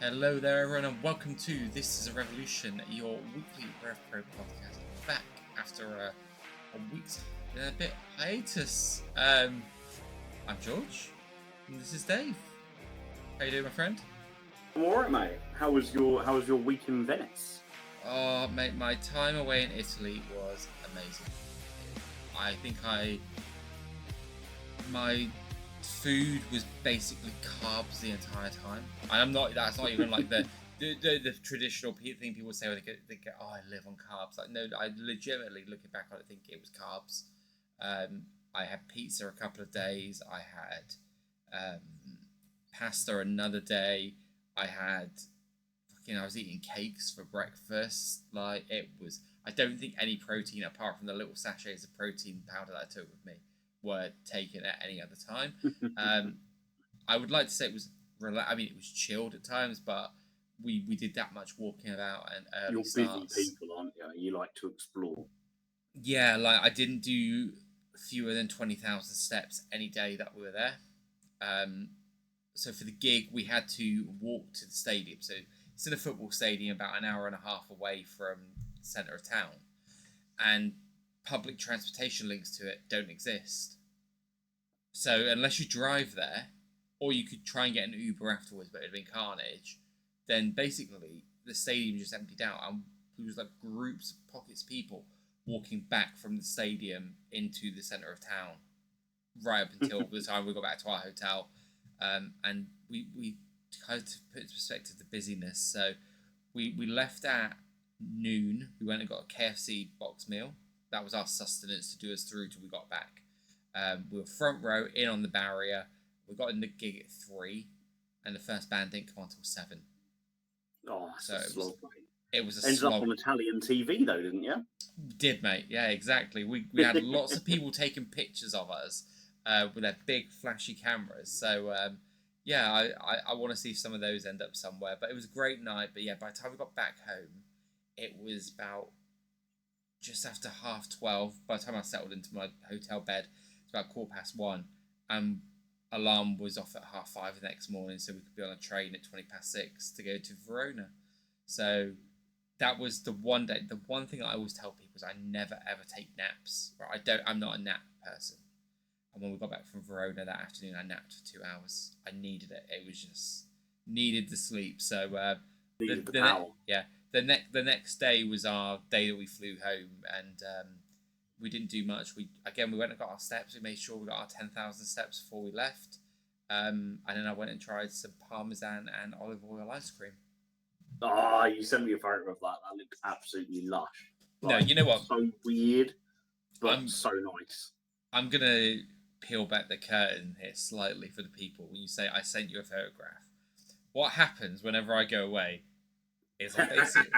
Hello there, everyone, and welcome to This is a Revolution, your weekly Rev Pro podcast. Back after a week's a bit hiatus. I'm George, and this is Dave. How you doing, my friend? I'm alright, mate. How was your week in Venice? Oh, mate, my time away in Italy was amazing. I think my food was basically carbs the entire time. And that's not even like the traditional thing people say when they get, oh, I live on carbs. Like, no, I legitimately, looking back on it, think it was carbs. I had pizza a couple of days. I had pasta another day. I was eating cakes for breakfast. Like, it was, I don't think any protein apart from the little sachets of protein powder that I took with me were taken at any other time. I would like to say it was it was chilled at times, but we did that much walking about and early You're starts. busy people, aren't you? You like to explore. Yeah, like I didn't do fewer than 20,000 steps any day that we were there. So for the gig, we had to walk to the stadium. So it's in a football stadium about an hour and a half away from the centre of town. And public transportation links to it don't exist. So unless you drive there, or you could try and get an Uber afterwards, but it'd been carnage, then basically the stadium just emptied out, and there was like groups, pockets of people walking back from the stadium into the centre of town, right up until the time we got back to our hotel. And we kind of put into perspective the busyness. So we left at noon. We went and got a KFC box meal. That was our sustenance to do us through till we got back. We were front row, in on the barrier. We got in the gig at 3, and the first band didn't come on till 7. Oh, so it was a ended slog. Up on Italian TV though, didn't you? Did, mate? Yeah, exactly. We had lots of people taking pictures of us with their big flashy cameras. So yeah, I want to see some of those end up somewhere. But it was a great night. But yeah, by the time we got back home, it was about just after 12:30. By the time I settled into my hotel bed, it's about 1:15, and alarm was off at 5:30 the next morning, so we could be on a train at 6:20 to go to Verona. So that was the one day. The one thing I always tell people is I never ever take naps. Right? I'm not a nap person. And when we got back from Verona that afternoon, I napped for 2 hours. I needed it. It was just needed the sleep. So the next day was our day that we flew home, and we didn't do much. We went and got our steps. We made sure we got our 10,000 steps before we left. And then I went and tried some Parmesan and olive oil ice cream. Oh, you sent me a photo of that. That looks absolutely lush. Like, no, you know what? So weird, but so nice. I'm going to peel back the curtain here slightly for the people. When you say I sent you a photograph, what happens whenever I go away is I basically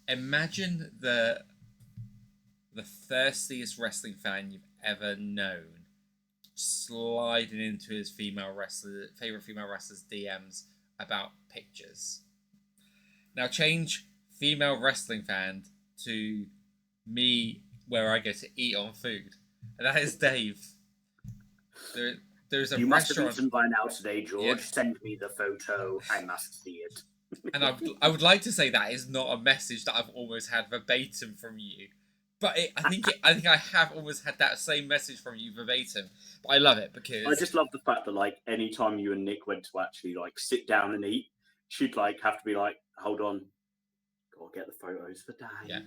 imagine the thirstiest wrestling fan you've ever known sliding into his favorite female wrestler's DMs about pictures. Now change female wrestling fan to me, where I go to eat on food, and that is Dave. There's a you must restaurant. Have eaten by now today, George. Yeah. Send me the photo. I must see it. And I would like to say that is not a message that I've almost had verbatim from you. But I think I have almost had that same message from you verbatim. But I love it because I just love the fact that like any time you and Nick went to actually like sit down and eat, she'd like have to be like, hold on, gotta get the photos for Dave. Yeah.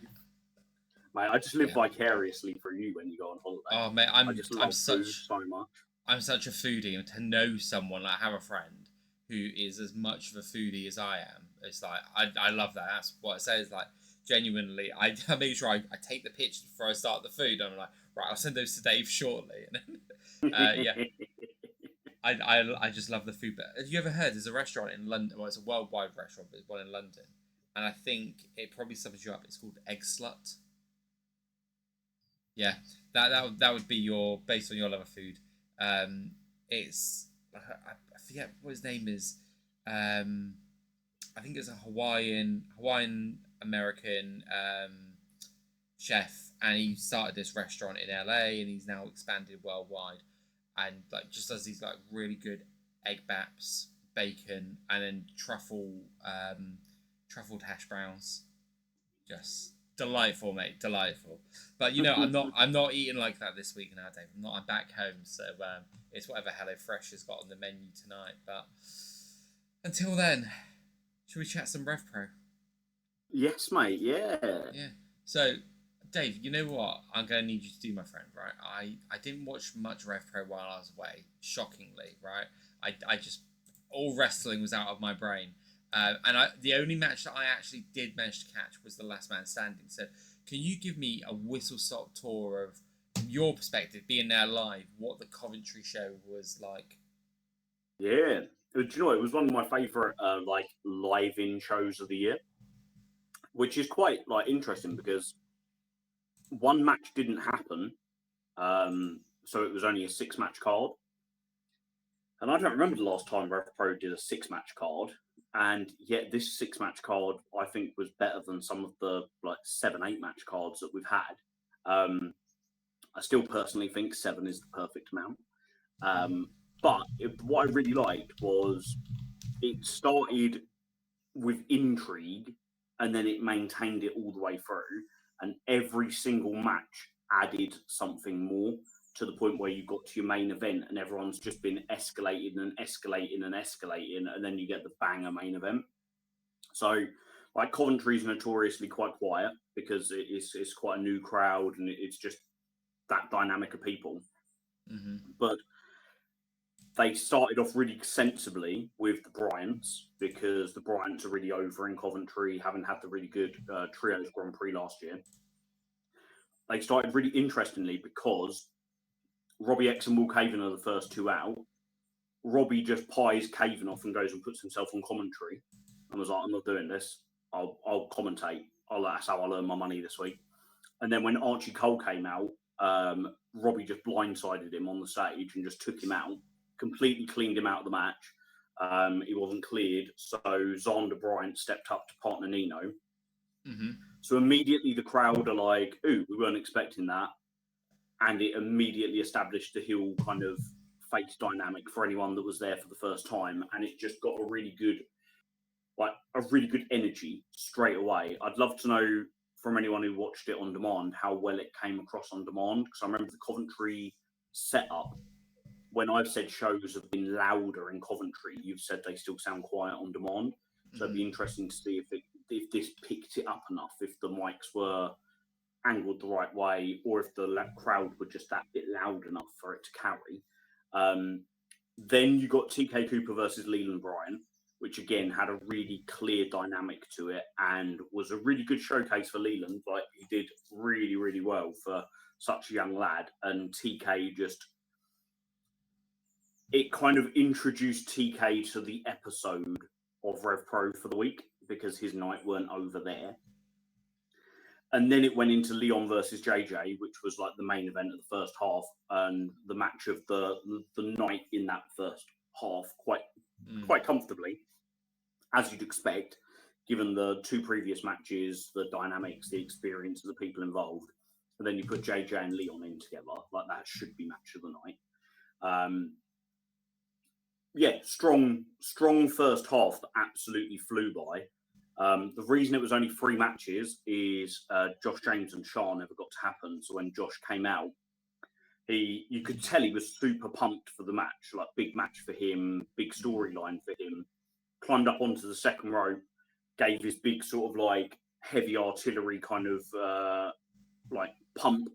Mate, I just live vicariously through you when you go on holiday. Oh mate, I just love food so much. I'm such a foodie, and to know someone, like have a friend who is as much of a foodie as I am, it's like I love that. That's what it says. Like genuinely, I make sure I take the picture before I start the food. I'm like, right, I'll send those to Dave shortly. And then, yeah, I just love the food. But have you ever heard there's a restaurant in London? Well, it's a worldwide restaurant, but there's one in London, and I think it probably sums you up. It's called Egg Slut. Yeah, that would be your based on your love of food. It's I forget what his name is. I think it's a Hawaiian American chef, and he started this restaurant in LA, and he's now expanded worldwide. And like just does these like really good egg baps, bacon, and then truffled hash browns. Just delightful, mate. Delightful. But I'm not eating like that this week now, Dave. I'm back home, so it's whatever HelloFresh has got on the menu tonight. But until then, should we chat some RevPro? Yes, mate. Yeah. Yeah. So, Dave, you know what? I'm going to need you to do, my friend, right? I didn't watch much RevPro while I was away, shockingly, right? I just, all wrestling was out of my brain. The only match that I actually did manage to catch was the Last Man Standing. So, can you give me a whistle-stop tour of, from your perspective, being there live, what the Coventry show was like? Yeah. Do you know, it was one of my favourite live-in shows of the year, which is quite interesting because one match didn't happen, so it was only a 6-match card. And I don't remember the last time RevPro did a 6-match card, and yet this 6-match card I think was better than some of the 7-8-match cards that we've had. I still personally think 7 is the perfect amount. But what I really liked was it started with intrigue and then it maintained it all the way through. And every single match added something more to the point where you got to your main event and everyone's just been escalating and escalating and escalating. And then you get the banger main event. So, Coventry's notoriously quite quiet because it's quite a new crowd and it's just that dynamic of people. Mm-hmm. But they started off really sensibly with the Bryants because the Bryants are really over in Coventry, having had the really good Trios Grand Prix last year. They started really interestingly because Robbie X and Will Caven are the first 2 out. Robbie just pies Caven off and goes and puts himself on commentary and was like, I'm not doing this. I'll commentate. That's how I'll earn my money this week. And then when Archie Cole came out, Robbie just blindsided him on the stage and just took him out. Completely cleaned him out of the match. He wasn't cleared, so Xander Bryant stepped up to partner Nino. Mm-hmm. So immediately the crowd are like, ooh, we weren't expecting that. And it immediately established the heel kind of face dynamic for anyone that was there for the first time. And it just got a really good energy straight away. I'd love to know from anyone who watched it on demand how well it came across on demand. Because I remember the Coventry setup. When I've said shows have been louder in Coventry, you've said they still sound quiet on demand. So it'd be interesting to see if this picked it up enough, if the mics were angled the right way, or if the crowd were just that bit loud enough for it to carry. Then you got TK Cooper versus Leland Bryan, which again had a really clear dynamic to it and was a really good showcase for Leland. He did really, really well for such a young lad, and TK just... It kind of introduced TK to the episode of RevPro for the week because his night weren't over there. And then it went into Leon versus JJ, which was the main event of the first half and the match of the night in that first half quite comfortably, as you'd expect, given the 2 previous matches, the dynamics, the experience of the people involved. And then you put JJ and Leon in together, that should be match of the night. Strong first half that absolutely flew by. The reason it was only 3 matches is Josh James and Shah never got to happen. So when Josh came out, you could tell he was super pumped for the match, big match for him, big storyline for him. Climbed up onto the second rope, gave his big sort of heavy artillery kind of pump,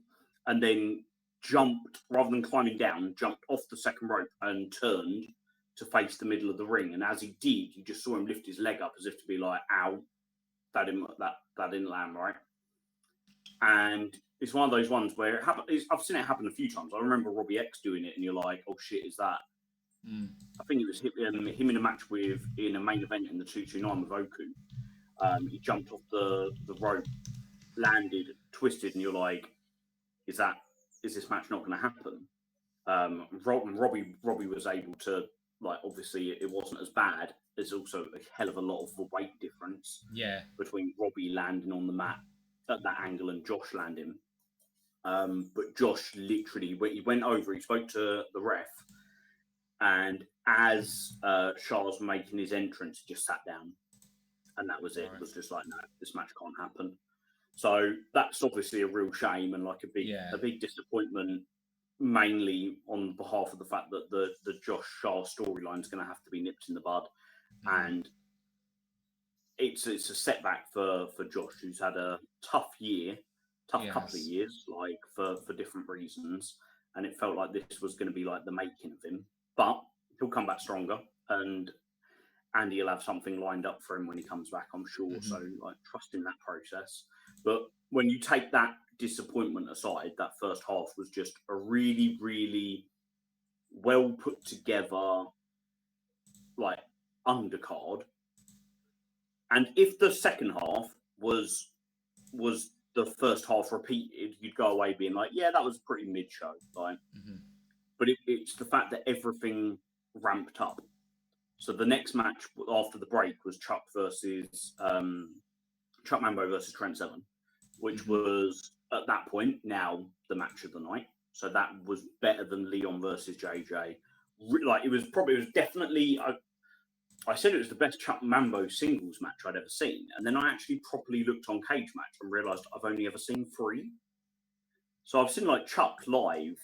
and then jumped, rather than climbing down, jumped off the second rope and turned to face the middle of the ring. And as he did, you just saw him lift his leg up as if to be like, ow, that didn't land right. And it's one of those ones where I've seen it happen a few times. I remember Robbie X doing it and you're like, oh shit, is that? I think it was him in a match in a main event in the 229 with Oku. He jumped off the rope, landed, twisted, and you're like, is this match not going to happen? Robbie was able to, obviously it wasn't as bad. There's also a hell of a lot of the weight difference between Robbie landing on the mat at that angle and Josh landing. But Josh literally, he went over, he spoke to the ref, and as Charles making his entrance, he just sat down, and that was it. It was just like, no, this match can't happen. So that's obviously a real shame and like a big disappointment, mainly on behalf of the fact that the Josh Shah storyline is going to have to be nipped in the bud, and it's a setback for Josh, who's had a tough couple of years, like for different reasons, and it felt like this was going to be like the making of him, but he'll come back stronger, and Andy will have something lined up for him when he comes back, I'm sure. So like trust in that process. But when you take that disappointment aside, that first half was just a really, really well put together like undercard. And if the second half was the first half repeated, you'd go away being like, yeah, that was a pretty mid show, right? But it's the fact that everything ramped up. So the next match after the break was Chuck Mambo versus Trent Seven, which was at that point now the match of the night. So that was better than Leon versus JJ. Like it was definitely. I said it was the best Chuck Mambo singles match I'd ever seen, and then I actually properly looked on Cage Match and realised I've only ever seen 3. So I've seen like Chuck live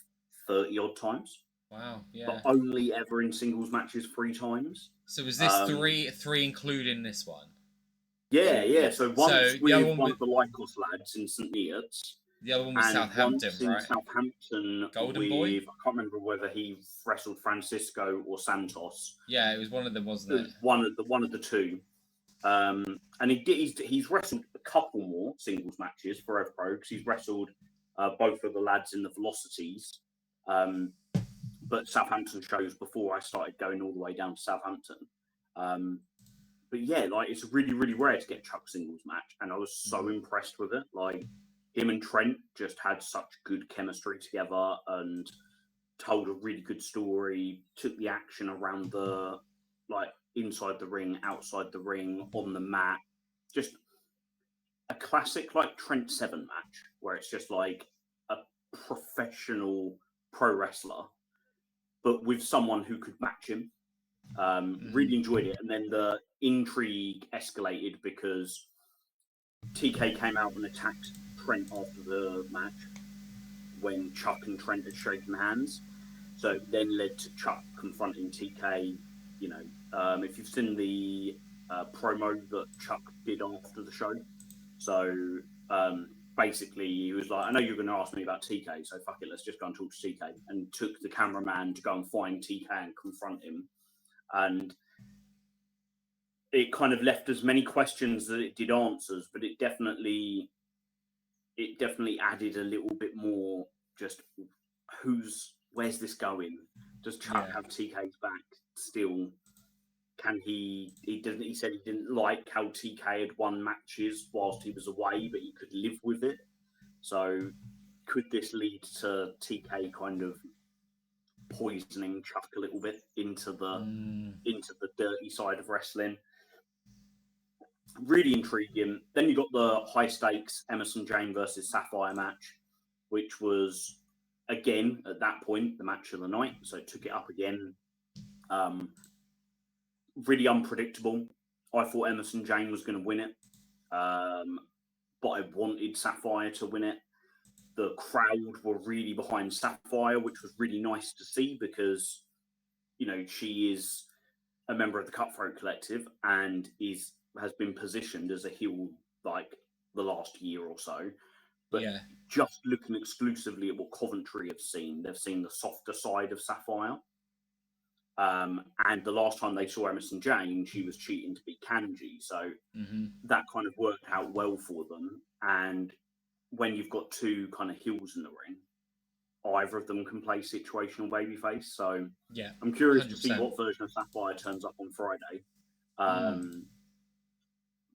30 odd times. Wow, yeah. But only ever in singles matches 3 times. So was this three including this one? Yeah. So once with one of the Lycos lads in St. Neots. The other one was Southampton, once in Southampton Golden Boy? I can't remember whether he wrestled Francisco or Santos. Yeah, it was one of them, wasn't it? One of the two. And he's wrestled a couple more singles matches for Rev Pro because he's wrestled both of the lads in the Velocities. But Southampton shows before I started going all the way down to Southampton. But yeah, like it's really, really rare to get Chuck singles match, and I was so impressed with it. Like him and Trent just had such good chemistry together and told a really good story. Took the action around the like inside the ring, outside the ring, on the mat. Just a classic like Trent 7 match where it's just like a professional pro wrestler, but with someone who could match him. Really enjoyed it. And then the intrigue escalated because TK came out and attacked Trent after the match when Chuck and Trent had shaken hands. So it then led to Chuck confronting TK. You know, if you've seen the promo that Chuck did after the show. So basically he was like, I know you're going to ask me about TK, so fuck it, let's just go and talk to TK. And took the cameraman to go and find TK and confront him. And it kind of left as many questions as it did answers, but it definitely added a little bit more. Just where's this going? Does Chuck have TK's back still? Can he? He said he didn't like how TK had won matches whilst he was away, but he could live with it. So could this lead to TK kind of poisoning Chuck a little bit into the dirty side of wrestling? Really intriguing. Then you got the high stakes Emerson Jane versus Safire match, which was again at that point the match of the night. So took it up again. Really unpredictable. I thought Emerson Jane was going to win it, but I wanted Safire to win it. The crowd were really behind Safire, which was really nice to see because, you know, she is a member of the Cutthroat Collective and has been positioned as a heel like the last year or so. But just looking exclusively at what Coventry have seen, they've seen the softer side of Safire. And the last time they saw Emerson Jane, she was cheating to beat Kanji. So that kind of worked out well for them. And when you've got two kind of heels in the ring, either of them can play situational babyface. So I'm curious 100%. To see what version of Safire turns up on Friday.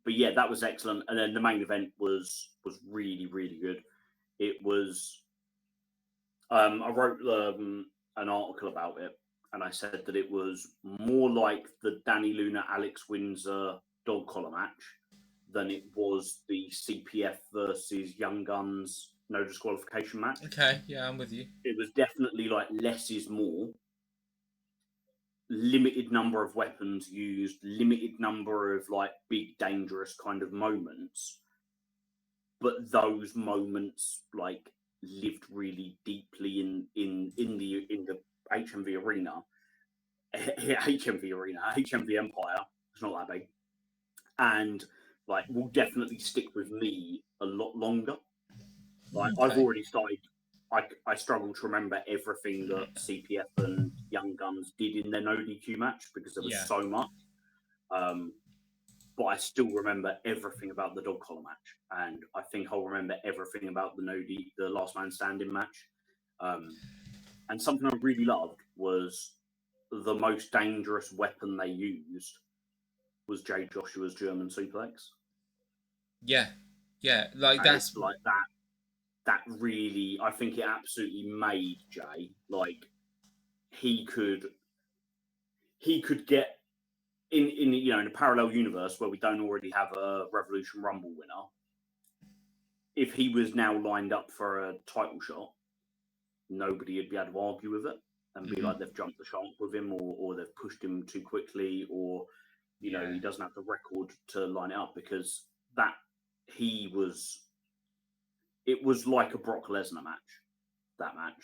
But yeah, that was excellent. And then the main event was really, really good. It was, I wrote an article about it, and I said that it was more like the Danny Luna, Alex Windsor dog collar match than it was the CPF versus Young Guns no disqualification match. Okay, yeah, I'm with you. It was definitely like less is more. limited number of weapons used, limited number of like big dangerous kind of moments, but those moments like lived really deeply in the HMV arena, HMV Empire. It's not that big, and like will definitely stick with me a lot longer. Like I've already started. I struggle to remember everything that CPF and Young Guns did in their no DQ match because there was so much. But I still remember everything about the dog collar match, and I think I'll remember everything about the last man standing match. And something I really loved was the most dangerous weapon they used was Jay Joshua's German suplex. Yeah, like that's like that. That really, I think it absolutely made Jay like he could get in in a parallel universe where we don't already have a Revolution Rumble winner. If he was now lined up for a title shot, nobody would be able to argue with it and be like they've jumped the shark with him or they've pushed him too quickly or you know he doesn't have the record to line it up because it was like a Brock Lesnar match, that match.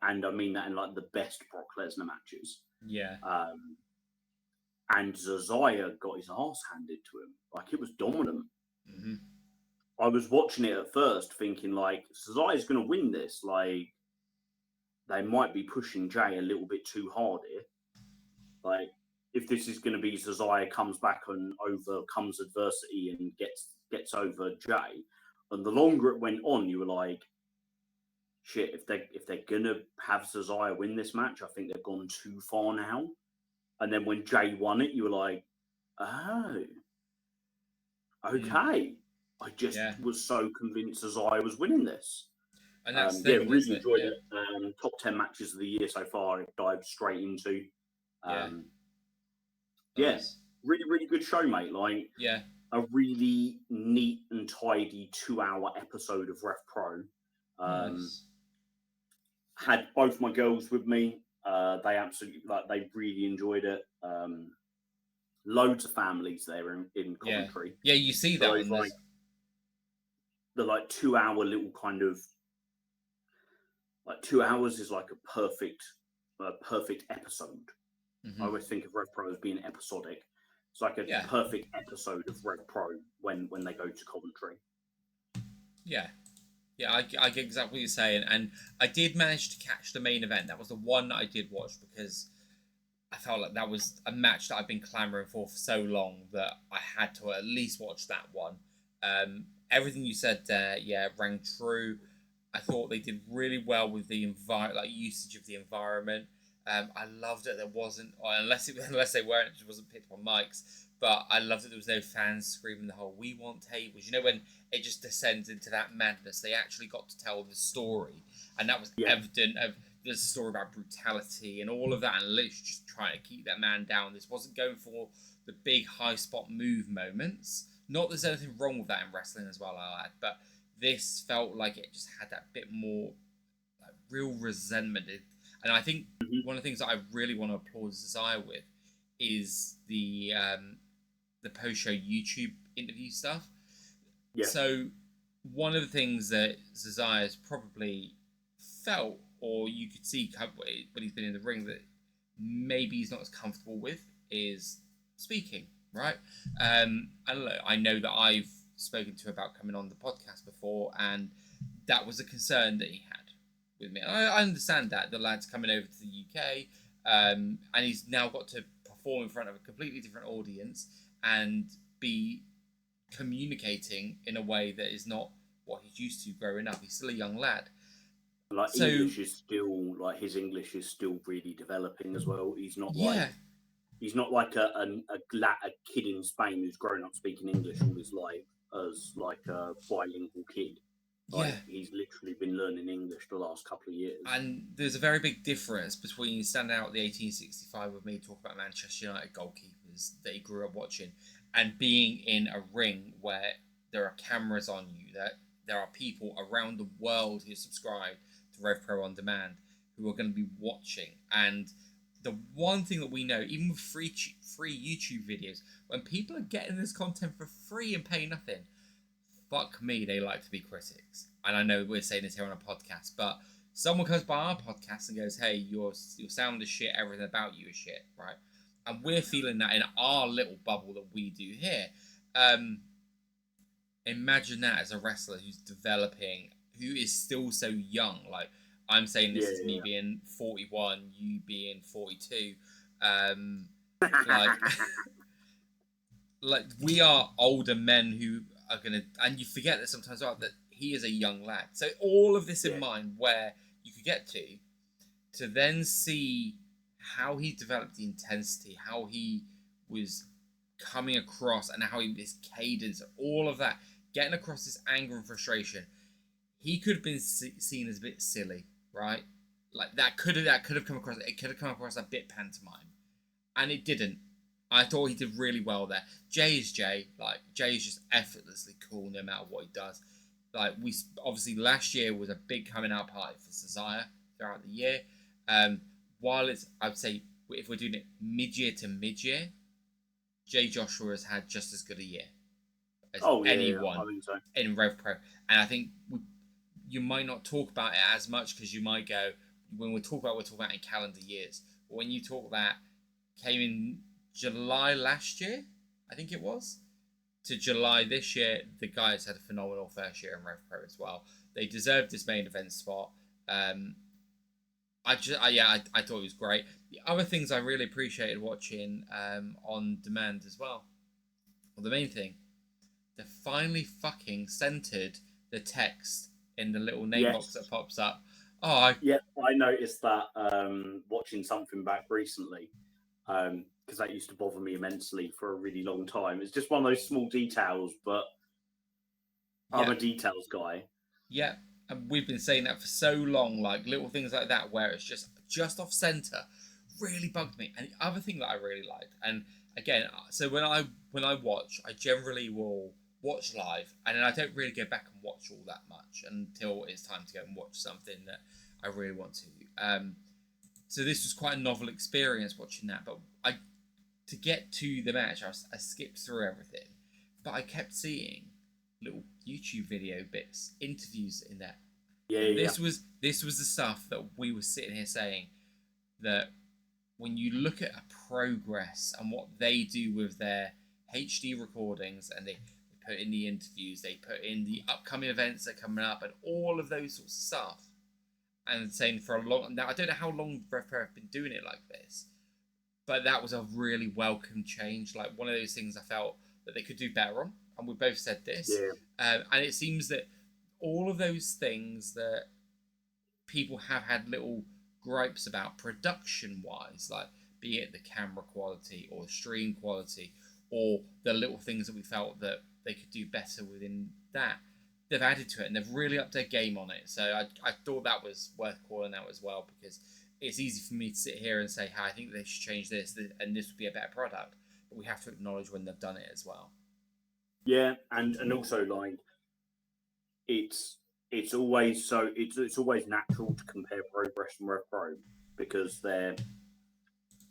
And I mean that in like the best Brock Lesnar matches. Yeah. And Zazaya got his ass handed to him. Like it was dominant. Mm-hmm. I was watching it at first thinking like Zazaya's going to win this. Like they might be pushing Jay a little bit too hard here. Like if this is going to be Zazaya comes back and overcomes adversity and gets over Jay. And the longer it went on, you were like, shit, if they're gonna have Zazaya win this match, I think they've gone too far now. And then when Jay won it, you were like, oh, okay. I just was so convinced Zazaya was winning this. And that's really enjoyed it. Top 10 matches of the year so far. It dived straight into. Nice. Really, really good show, mate. Like, a really neat and tidy 2-hour episode of Ref Pro. Nice. Had both my girls with me. They absolutely they really enjoyed it. Loads of families there in Coventry. Yeah, you see that one. Like the 2-hour little kind of 2 hours is like a perfect episode. Mm-hmm. I always think of Rev Pro as being episodic. It's like a perfect episode of Rev Pro when they go to Coventry. Yeah, I get exactly what you're saying, and I did manage to catch the main event. That was the one that I did watch because I felt like that was a match that I've been clamoring for so long that I had to at least watch that one. Everything you said there, rang true. I thought they did really well with the usage of the environment. I loved it. There wasn't, unless they weren't, it wasn't picked on mics. But I loved that there was no fans screaming the whole "We want tables." You know, when it just descends into that madness, they actually got to tell the story, and that was evident of the story about brutality and all of that, and literally just trying to keep that man down. This wasn't going for the big high spot move moments. Not that there's anything wrong with that in wrestling as well, I'll add, but this felt like it just had that bit more real resentment. And I think one of the things that I really want to applaud Zazaya with is the post-show YouTube interview stuff. Yeah. So one of the things that Zazaya's probably felt, or you could see when he's been in the ring, that maybe he's not as comfortable with is speaking, right? And look, I know that I've spoken to him about coming on the podcast before, and that was a concern that he had with me. And I understand that the lad's coming over to the UK, and he's now got to perform in front of a completely different audience and be communicating in a way that is not what he's used to growing up. He's still a young lad. English is still his English is still really developing as well. He's not he's not like a kid in Spain who's grown up speaking English all his life as a bilingual kid. He's literally been learning English the last couple of years. And there's a very big difference between standing out at the 1865 with me talking about Manchester United goalkeepers that he grew up watching and being in a ring where there are cameras on you, that there are people around the world who subscribe to Rev Pro On Demand who are going to be watching. And the one thing that we know, even with free YouTube videos, when people are getting this content for free and paying nothing, fuck me, they like to be critics. And I know we're saying this here on a podcast, but someone comes by our podcast and goes, hey, your sound is shit, everything about you is shit, right? And we're feeling that in our little bubble that we do here. Imagine that as a wrestler who's developing, who is still so young. Like, I'm saying this is me being 41, you being 42. Like we are older men who are gonna, and you forget that sometimes that he is a young lad. So all of this in mind, where you could get to then see how he developed the intensity, how he was coming across, and how his cadence, all of that, getting across this anger and frustration. He could have been seen as a bit silly, right? Like that could have come across. It could have come across a bit pantomime, and it didn't. I thought he did really well there. Jay is Jay. Like Jay is just effortlessly cool no matter what he does. Like we obviously last year was a big coming out party for Safire throughout the year. While it's, I'd say if we're doing it mid-year to mid-year, Jay Joshua has had just as good a year as anyone in Rev Pro, and I think you might not talk about it as much because you might go, when we're talking about in calendar years. But when you talk that came in July last year, I think it was, to July this year, the guys had a phenomenal first year in Rev Pro as well. They deserved this main event spot. I thought it was great. The other things I really appreciated watching on demand as well. Well, the main thing, they finally fucking centered the text in the little name box that pops up. I noticed that watching something back recently, because that used to bother me immensely for a really long time. It's just one of those small details, but I'm a details guy. Yeah, and we've been saying that for so long, like little things like that where it's just off center really bugged me. And the other thing that I really liked, and again, so when I watch, I generally will watch live, and then I don't really go back and watch all that much until it's time to go and watch something that I really want to. So this was quite a novel experience watching that, but to get to the match, I skipped through everything, but I kept seeing little YouTube video bits, interviews in there. This was the stuff that we were sitting here saying, that when you look at a Progress and what they do with their HD recordings, and they put in the interviews, they put in the upcoming events that are coming up, and all of those sorts of stuff, and saying for a long, now I don't know how long Rev Pro have been doing it like this, but that was a really welcome change. Like one of those things I felt that they could do better on, and we both said this. And it seems that all of those things that people have had little gripes about production-wise, like be it the camera quality or stream quality, or the little things that we felt that they could do better within that, they've added to it and they've really upped their game on it. So I thought that was worth calling out as well, because it's easy for me to sit here and say, hey, I think they should change this and this would be a better product, but we have to acknowledge when they've done it as well. Yeah, and also like it's always natural to compare Progress and Rev Pro, because they're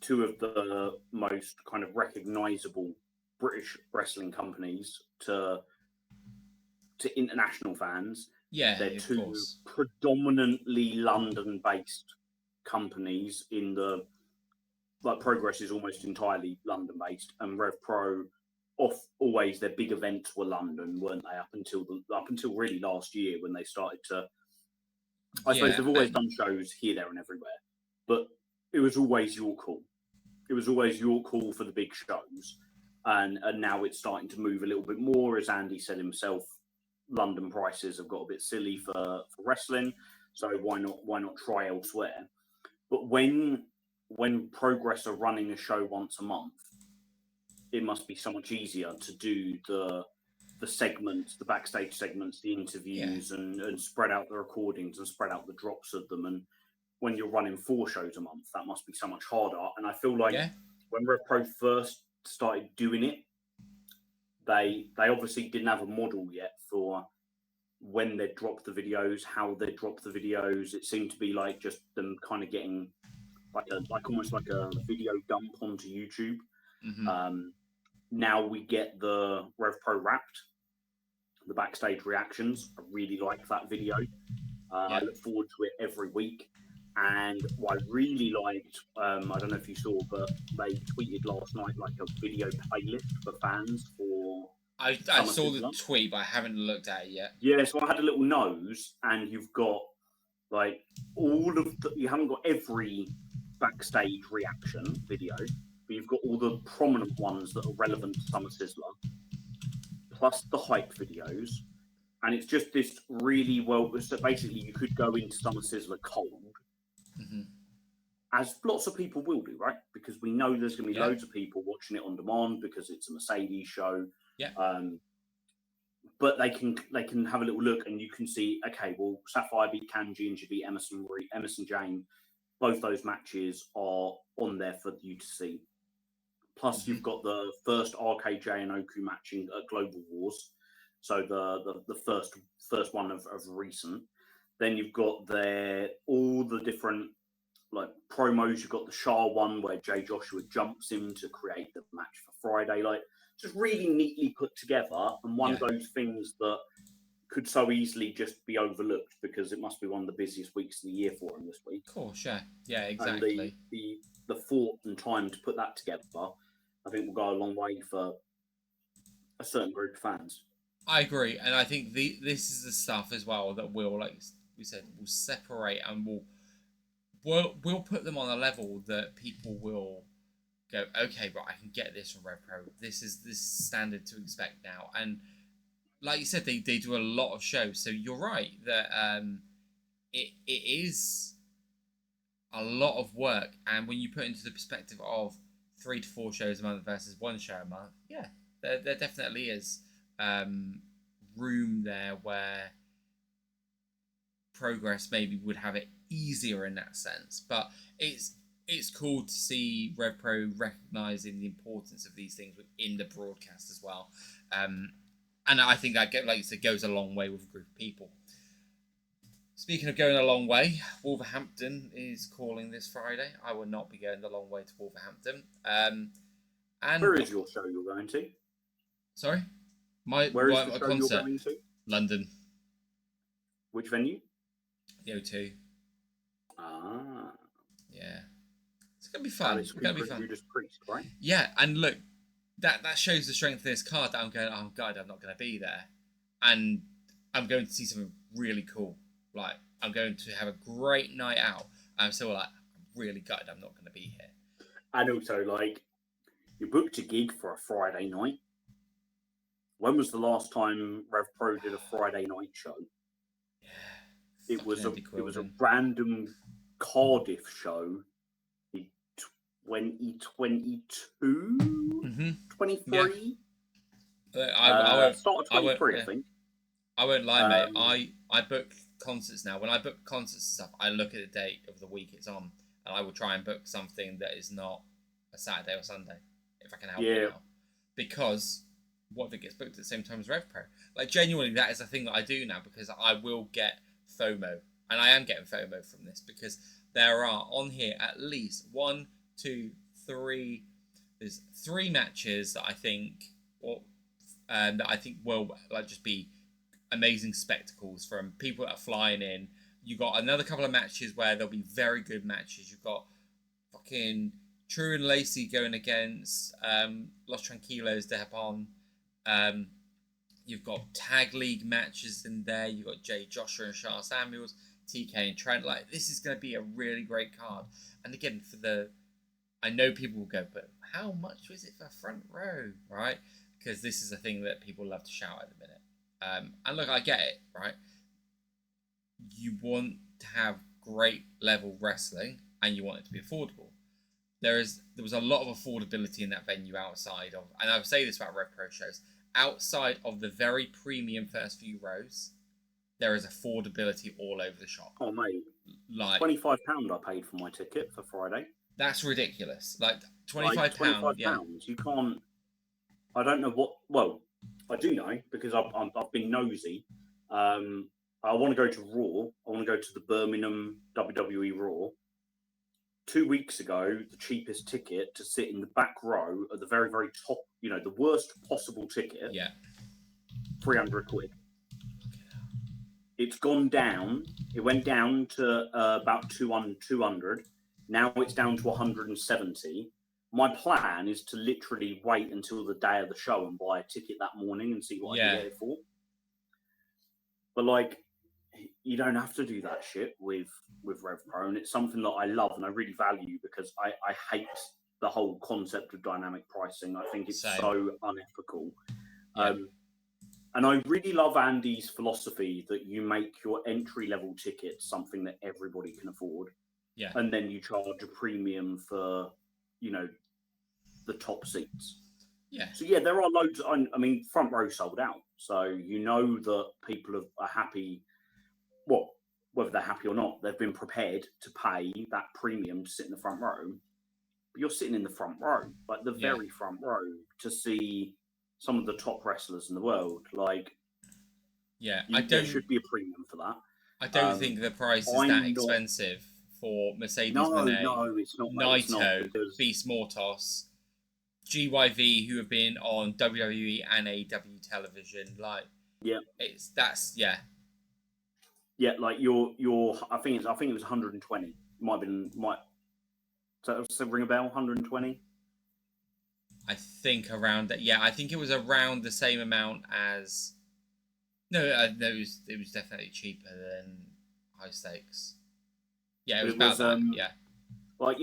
two of the most kind of recognisable British wrestling companies to international fans. Yeah, they're two predominantly London-based companies. Progress is almost entirely London-based, and Rev Pro, always their big events were London, weren't they? Up until really last year when they started to. I suppose they've always done shows here, there, and everywhere, but it was always your call. It was always your call for the big shows, and now it's starting to move a little bit more, as Andy said himself. London prices have got a bit silly for wrestling, so why not try elsewhere? But when Progress are running a show once a month, it must be so much easier to do the segments, the backstage segments, the interviews, and spread out the recordings and spread out the drops of them. And when you're running 4 shows a month, that must be so much harder. And I feel like when Rev Pro first started doing it, they obviously didn't have a model yet for when they'd drop the videos, how they'd drop the videos. It seemed to be like just them kind of getting like almost like a video dump onto YouTube. Mm-hmm. Now we get the Rev Pro Wrapped, the backstage reactions. I really like that video. I look forward to it every week. And what I really liked, I don't know if you saw, but they tweeted last night like a video playlist for fans for I Summer saw the Sizzle. tweet, but I haven't looked at it yet. Yeah, so I had a little nose, and you've got like all of the, you haven't got every backstage reaction video, but you've got all the prominent ones that are relevant to Summer Sizzler, plus the hype videos. And it's just this really well. So basically, you could go into Summer Sizzler cold, as lots of people will do, right? Because we know there's going to be loads of people watching it on demand because it's a Mercedes show. Yeah. But they can have a little look, and you can see, okay, well, Safire beat Kanji and she beat Emerson Jane. Both those matches are on there for you to see. Plus, you've got the first RKJ and Oku matching at Global Wars. So the first one of recent. Then you've got all the different like promos. You've got the Shah one where Jay Joshua jumps in to create the match for Friday. Like just really neatly put together, and one of those things that could so easily just be overlooked because it must be one of the busiest weeks of the year for him this week. Of course, yeah, exactly. And the thought and time to put that together, I think will go a long way for a certain group of fans. I agree, and I think this is the stuff as well that will, like we said, will separate and we'll put them on a level that people will go, okay, right, I can get this from Rev Pro. This is standard to expect now. And like you said, they do a lot of shows, so you're right that it is a lot of work. And when you put into the perspective of 3 to 4 shows a month versus 1 show a month, yeah, there definitely is room there where progress maybe would have it easier in that sense. But it's cool to see Rev Pro recognising the importance of these things within the broadcast as well. And I think that, like you said, goes a long way with a group of people. Speaking of going a long way, Wolverhampton is calling this Friday. I will not be going the long way to Wolverhampton. And where is your show you're going to? Sorry? Where is the show you're going to? London. Which venue? The O2. Ah. Yeah. It's going to be fun. It's going to be fun. Judas Priest, right? Yeah, and look, that shows the strength of this card that I'm going, oh, God, I'm not going to be there. And I'm going to see something really cool. Like, I'm going to have a great night out. I'm still like, I'm really gutted I'm not going to be here. And also, like, you booked a gig for a Friday night. When was the last time Rev Pro did a Friday night show? Yeah. It was a random Cardiff show in 2022, 23. I started 23, I think. I won't lie, mate. I book concerts now. When I book concerts and stuff, I look at the date of the week it's on, and I will try and book something that is not a Saturday or Sunday, if I can help it out. Because what if it gets booked at the same time as Rev Pro? Like, genuinely, that is a thing that I do now because I will get FOMO. And I am getting FOMO from this because there are on here at least 1, 2, 3. There's 3 matches that I think will like just be amazing spectacles from people that are flying in. You got another couple of matches where there'll be very good matches. You've got fucking True and Lacey going against Los Tranquilos de Japón. You've got tag league matches in there. You've got Jay Joshua and Shah Samuels, TK and Trent. Like, this is going to be a really great card. And again, I know people will go, but how much was it for front row, right? Because this is a thing that people love to shout at the minute. And look, I get it, right? You want to have great level wrestling, and you want it to be affordable. There was a lot of affordability in that venue outside of, and I would say this about Rev Pro shows, outside of the very premium first few rows, there is affordability all over the shop. Oh, mate. Like £25 I paid for my ticket for Friday. That's ridiculous. Like, £25. Yeah. You can't... I don't know what... Well, I do know, because I've been nosy. I want to go to Raw. I want to go to the Birmingham WWE Raw. 2 weeks ago, the cheapest ticket to sit in the back row at the very, very top, the worst possible ticket, 300 quid. It's gone down. It went down to about 200. Now it's down to 170. My plan is to literally wait until the day of the show and buy a ticket that morning and see what I can get it for. But like, you don't have to do that shit with RevPro, and it's something that I love and I really value because I hate the whole concept of dynamic pricing. I think it's so unethical. And I really love Andy's philosophy that you make your entry-level ticket something that everybody can afford. Yeah. And then you charge a premium for, the top seats. Yeah. So, yeah, there are loads. I mean, front row sold out. So, that people are happy. Well, whether they're happy or not, they've been prepared to pay that premium to sit in the front row. But you're sitting in the front row, like the very front row, to see some of the top wrestlers in the world. Like, there should be a premium for that. I don't think the price is that expensive for Mercedes Mone, no, it's not. Naito, Beast Mortos, GYV, who have been on WWE and AEW television. Like, Yeah, like your I think it was 120. Might have been does that ring a bell? 120. I think around that. Yeah, I think it was around the same amount as. No, it was definitely cheaper than high stakes. Yeah, it was about that. Yeah, like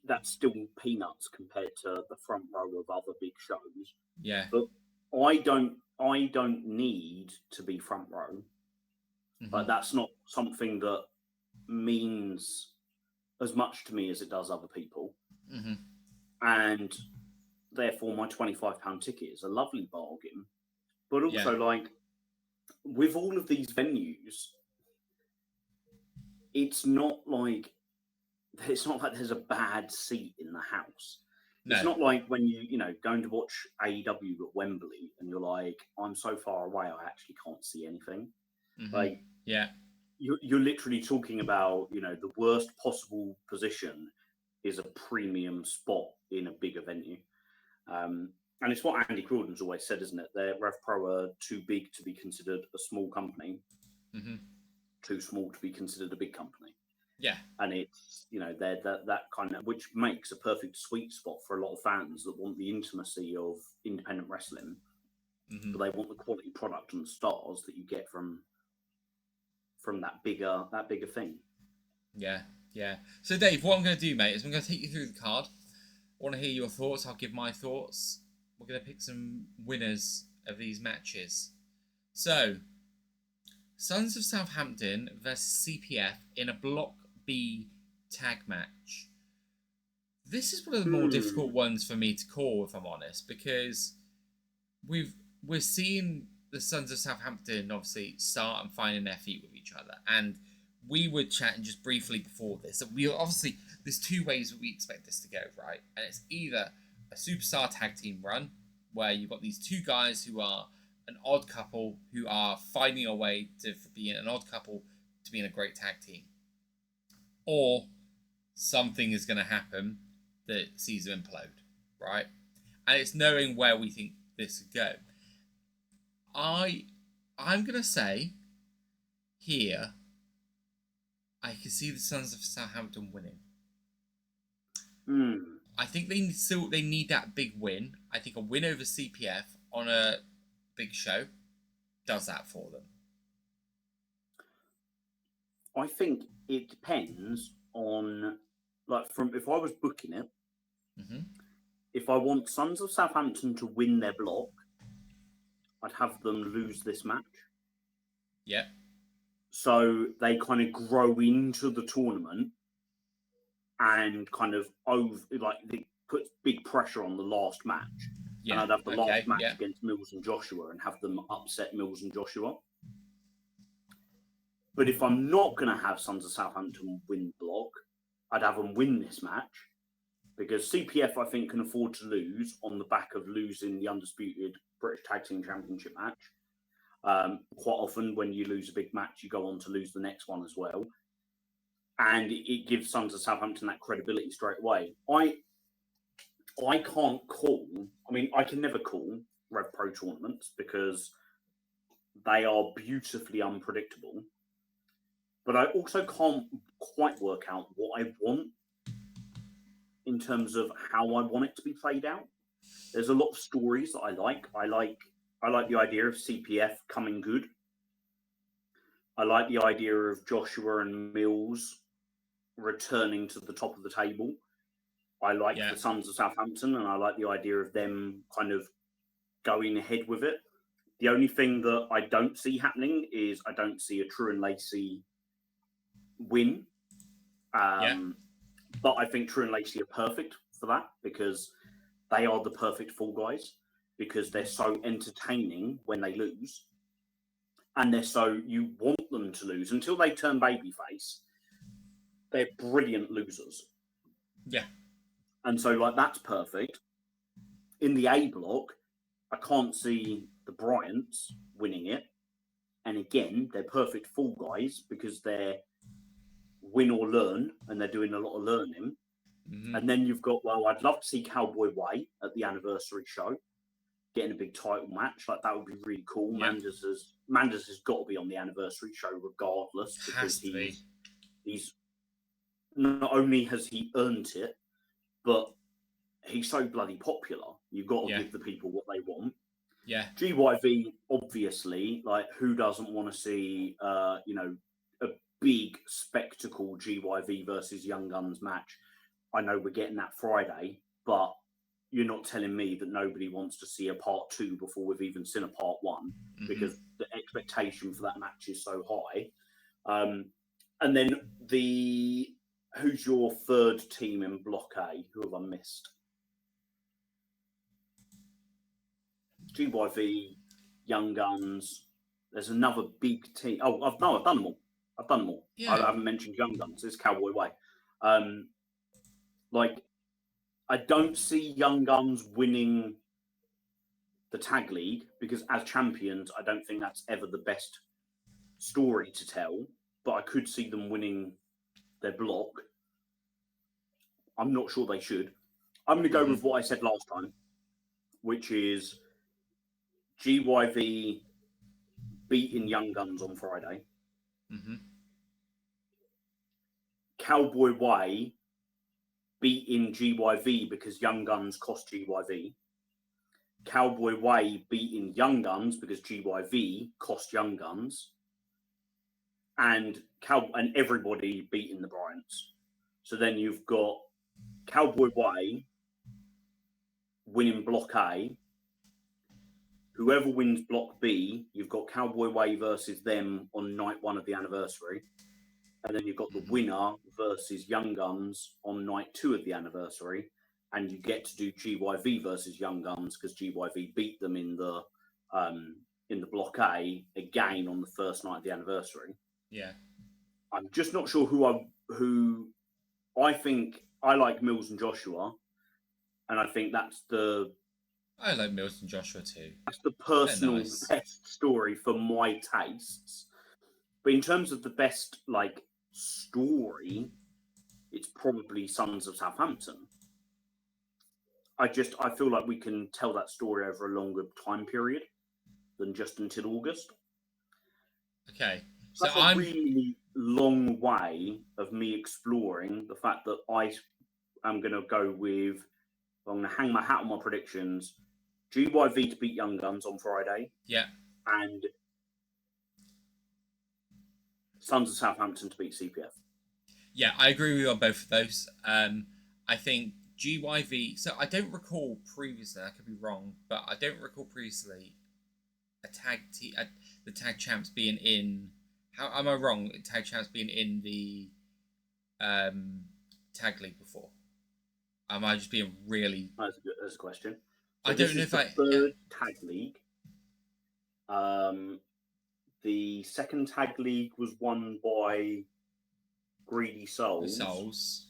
that's still peanuts compared to the front row of other big shows. Yeah, but I don't need to be front row. But that's not something that means as much to me as it does other people. And therefore, my £25 ticket is a lovely bargain. But also, like, with all of these venues, it's not like there's a bad seat in the house. No. It's not like when going to watch AEW at Wembley and you're like, I'm so far away, I actually can't see anything. Like, you're literally talking about, the worst possible position is a premium spot in a bigger venue. And it's what Andy Crawden's always said, isn't it? That RevPro are too big to be considered a small company, too small to be considered a big company. Yeah. And it's, they're that kind of, which makes a perfect sweet spot for a lot of fans that want the intimacy of independent wrestling, but they want the quality product and the stars that you get from that bigger thing. Yeah. So Dave, what I'm going to do, mate, is I'm going to take you through the card. I want to hear your thoughts. I'll give my thoughts. We're going to pick some winners of these matches. So, Sons of Southampton versus CPF in a Block B tag match. This is one of the more difficult ones for me to call, if I'm honest, because we're seeing the Sons of Southampton obviously start and finding their feet with each other, and we were chatting just briefly before this that we obviously there's two ways that we expect this to go, right? And it's either a superstar tag team run where you've got these two guys who are an odd couple who are finding a way to being an odd couple to being a great tag team, or something is going to happen that sees them implode, right? And it's knowing where we think this could go. I'm going to say here I can see the Sons of Southampton winning. I think they need that big win. I think a win over CPF on a big show does that for them. I think it depends on, like, if I was booking it, if I want Sons of Southampton to win their block, I'd have them lose this match. Yeah. So they kind of grow into the tournament and kind of they put big pressure on the last match. Yeah. And I'd have the last match against Mills and Joshua and have them upset Mills and Joshua. But if I'm not going to have Sons of Southampton win block, I'd have them win this match. Because CPF, I think, can afford to lose on the back of losing the undisputed British Tag Team Championship match. Quite often, when you lose a big match, you go on to lose the next one as well. and it gives Sons of Southampton that credibility straight away. I can't call. I mean, I can never call Rev Pro tournaments because they are beautifully unpredictable. But I also can't quite work out what I want in terms of how I want it to be played out. There's a lot of stories that I like. I like the idea of CPF coming good. I like the idea of Joshua and Mills returning to the top of the table. I like the Sons of Southampton, and I like the idea of them kind of going ahead with it. The only thing that I don't see happening is I don't see a True and Lacey win. But I think True and Lacey are perfect for that because they are the perfect fall guys because they're so entertaining when they lose. And they're so, you want them to lose until they turn babyface. They're brilliant losers. Yeah. And so, like, that's perfect. In the A block, I can't see the Bryants winning it. And again, they're perfect fall guys because they're win or learn, and they're doing a lot of learning. Mm-hmm. And then you've got, well, I'd love to see Cowboy Way at the anniversary show, getting a big title match. Like, that would be really cool. Yeah. Manders has got to be on the anniversary show regardless because he's not only has he earned it, but he's so bloody popular. You've got to give the people what they want. Yeah. GYV, obviously, like, who doesn't want to see, a big spectacle GYV versus Young Guns match? I know we're getting that Friday, but you're not telling me that nobody wants to see a part 2 before we've even seen a part 1 because the expectation for that match is so high. And then who's your third team in Block A? Who have I missed? GYV, Young Guns. There's another big team. Oh, I've done them all. Yeah. I haven't mentioned Young Guns. It's Cowboy Way. I don't see Young Guns winning the tag league because as champions, I don't think that's ever the best story to tell. But I could see them winning their block. I'm not sure they should. I'm going to go with what I said last time, which is GYV beating Young Guns on Friday. Mm-hmm. Cowboy Way beating GYV because Young Guns cost GYV. Cowboy Way beating Young Guns because GYV cost Young Guns. And everybody beating the Bryants. So then you've got Cowboy Way winning Block A. Whoever wins Block B, you've got Cowboy Way versus them on night 1 of the anniversary. And then you've got the winner versus Young Guns on night 2 of the anniversary. And you get to do GYV versus Young Guns because GYV beat them in the Block A again on the first night of the anniversary. Yeah. I'm just not sure who I think. I like Mills and Joshua. And I think I like Mills and Joshua too. That's the personal best story for my tastes. But in terms of the best story, it's probably Sons of Southampton. I feel like we can tell that story over a longer time period than just until August. Okay. So that's a really long way of me exploring the fact that I am going to go with, I'm going to hang my hat on my predictions, GYV to beat Young Guns on Friday. Yeah. And Sons of Southampton to beat CPF. Yeah, I agree with you on both of those. I think GYV... So I don't recall previously, I could be wrong, but I don't recall previously the tag champs being in... How am I wrong? Tag champs being in the tag league before? Am I just being really... That's a question. So I don't know if I... Third tag league. The second tag league was won by Greedy Souls. The Souls.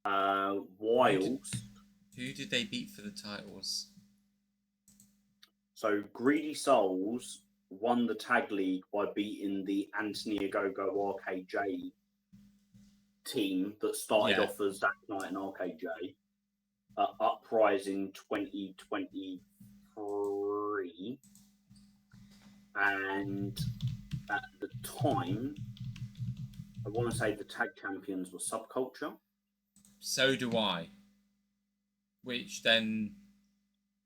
Wilds. Who did they beat for the titles? So Greedy Souls won the tag league by beating the Anthony Ogogo RKJ team that started off as Zack Knight and RKJ at Uprising 2023. And at the time, I want to say the tag champions were Subculture. So do I. Which then...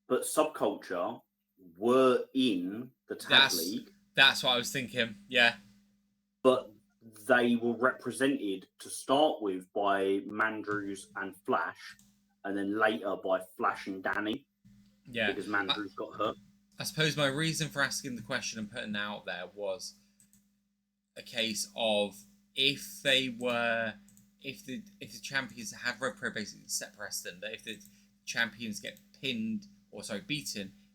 But Subculture were in the tag league. That's what I was thinking, yeah. But they were represented to start with by Mandrews and Flash, and then later by Flash and Danny. Yeah. Because Mandrews got hurt. I suppose my reason for asking the question and putting it out there was a case of if the champions have Rev Pro basically set precedent that if the champions get beaten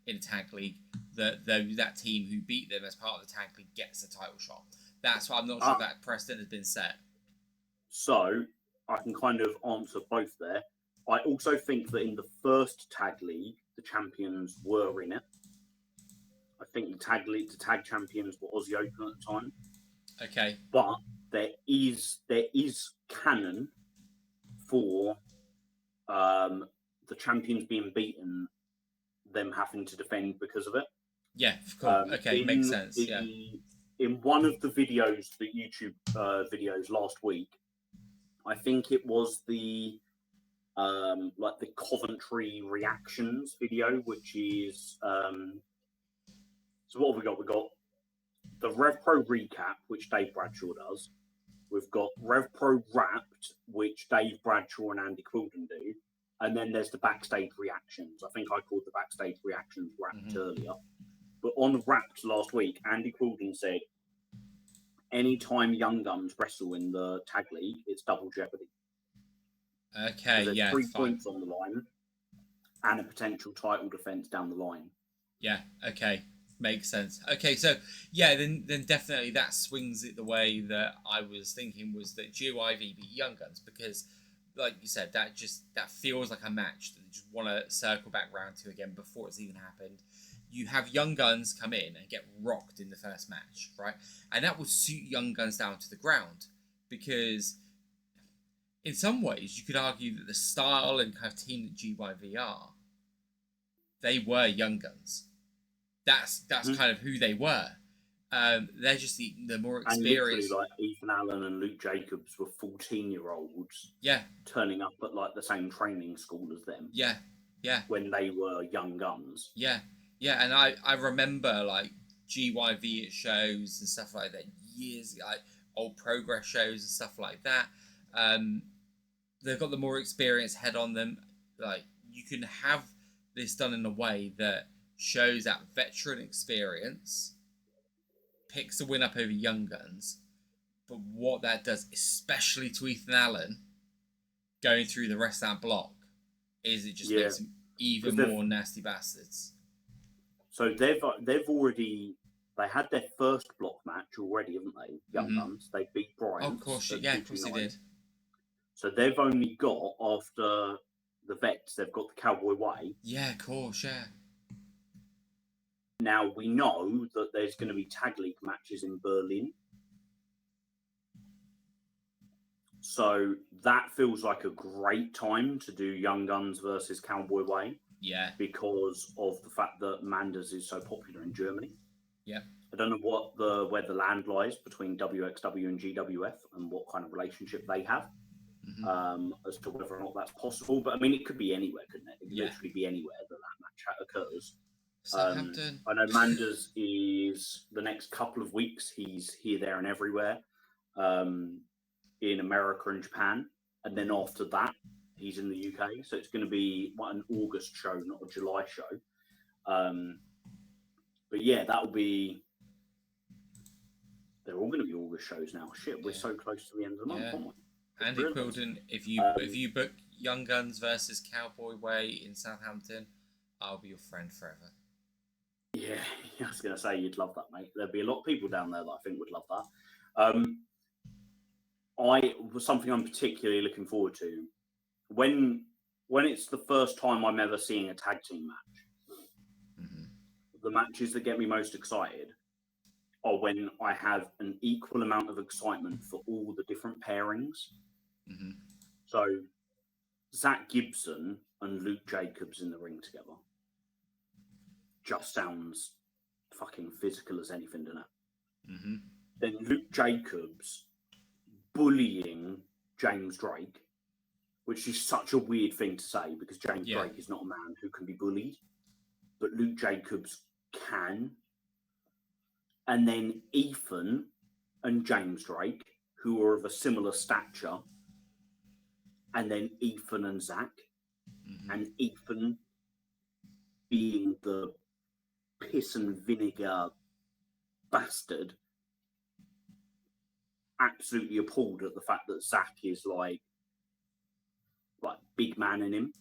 in a tag league, that team who beat them as part of the tag league gets a title shot. That's why I'm not sure if that precedent has been set. So I can kind of answer both there. I also think that in the first tag league, the champions were in it. I think the tag champions were Aussie Open at the time. Okay. But there is canon for the champions being beaten, them having to defend because of it. Yeah, cool. Okay, makes sense. In one of the videos, the YouTube videos last week, I think it was the like the Coventry reactions video, which is so what have we got? We've got the Rev Pro recap, which Dave Bradshaw does. We've got Rev Pro Wrapped, which Dave Bradshaw and Andy Quilden do. And then there's the backstage reactions. I think I called the backstage reactions Wrapped earlier. But on Wrapped last week, Andy Quilden said, anytime Young Guns wrestle in the tag league, it's double jeopardy. Okay, there's 3 points on the line and a potential title defense down the line. Yeah, okay. Makes sense. Okay, so yeah, then definitely that swings it the way that I was thinking was that GYV beat Young Guns because, like you said, that feels like a match that you just want to circle back round to again before it's even happened. You have Young Guns come in and get rocked in the first match, right? And that would suit Young Guns down to the ground because in some ways you could argue that the style and kind of team that GYV are, they were Young Guns. That's kind of who they were. They're just the more experienced. And like Ethan Allen and Luke Jacobs were 14-year-olds. Yeah. Turning up at like the same training school as them. Yeah. Yeah. When they were Young Guns. Yeah. Yeah. And I remember like GYV at shows and stuff like that years ago, like old Progress shows and stuff like that. They've got the more experienced head on them. Like you can have this done in a way that shows that veteran experience, picks a win up over Young Guns, but what that does, especially to Ethan Allen, going through the rest of that block, is it just makes them even more nasty bastards. So they've had their first block match already, haven't they? Young Guns. They beat Brian. Oh, of course, of course they did. So they've only got, after the vets, they've got the Cowboy Way. Yeah, of course, yeah. Now, we know that there's going to be tag league matches in Berlin. So that feels like a great time to do Young Guns versus Cowboy Way. Yeah. Because of the fact that Manders is so popular in Germany. Yeah. I don't know where the land lies between WXW and GWF and what kind of relationship they have as to whether or not that's possible. But I mean, it could be anywhere, couldn't it? It could literally be anywhere that match occurs. I know Manders is the next couple of weeks. He's here, there, and everywhere in America and Japan, and then after that, he's in the UK. So it's going to be an August show, not a July show. But yeah, that will be. They're all going to be August shows now. Shit, we're so close to the end of the month, aren't we? Andy Quilden, if you book Young Guns versus Cowboy Way in Southampton, I'll be your friend forever. Yeah, I was going to say you'd love that, mate. There'd be a lot of people down there that I think would love that. Something I'm particularly looking forward to when it's the first time I'm ever seeing a tag team match. The matches that get me most excited are when I have an equal amount of excitement for all the different pairings. Mm-hmm. So, Zach Gibson and Luke Jacobs in the ring together just sounds fucking physical as anything, doesn't it? Mm-hmm. Then Luke Jacobs bullying James Drake, which is such a weird thing to say because James Drake is not a man who can be bullied, but Luke Jacobs can. And then Ethan and James Drake, who are of a similar stature, and then Ethan and Zach, and Ethan being the piss and vinegar bastard, absolutely appalled at the fact that Zach is like big man in him,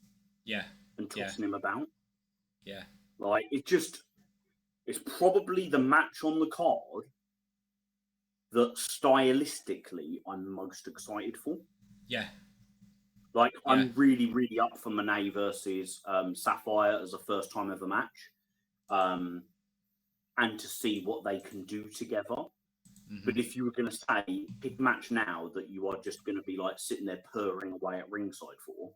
and tossing him about, like it's probably the match on the card that stylistically I'm most excited for. Like, I'm really, really up for Mone versus Safire as a first time ever match, and to see what they can do together. But if you were going to say, pick a match now that you are just going to be like sitting there purring away at ringside for,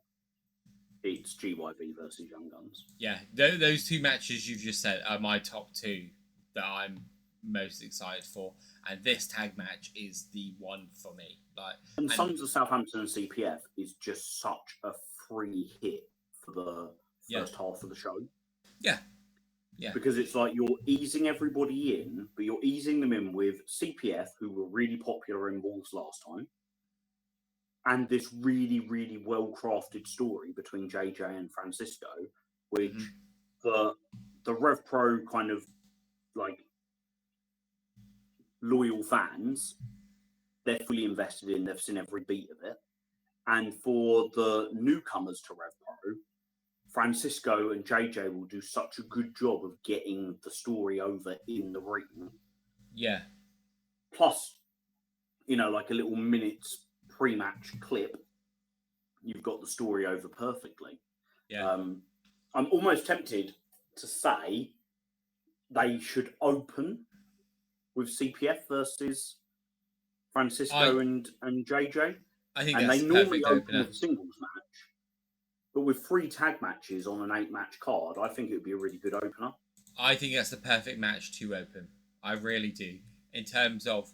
it's GYV versus Young Guns. Yeah, those two matches you've just said are my top two that I'm most excited for, and this tag match is the one for me. And Sons of Southampton and CPF is just such a free hit for the first half of the show. Yeah. Because it's like you're easing everybody in, but you're easing them in with CPF, who were really popular in Wolves last time, and this really, really well-crafted story between JJ and Francisco, which the Rev Pro kind of like loyal fans, they're fully invested in, they've seen every beat of it. And for the newcomers to Rev Pro, Francisco and JJ will do such a good job of getting the story over in the ring. Yeah. Plus, like a little minutes pre-match clip, you've got the story over perfectly. Yeah. I'm almost tempted to say they should open with CPF versus Francisco and JJ. I think and that's they the normally perfect open opener. with a singles match. But with 3 tag matches on an 8-match card, I think it would be a really good opener. I think that's the perfect match to open. I really do. In terms of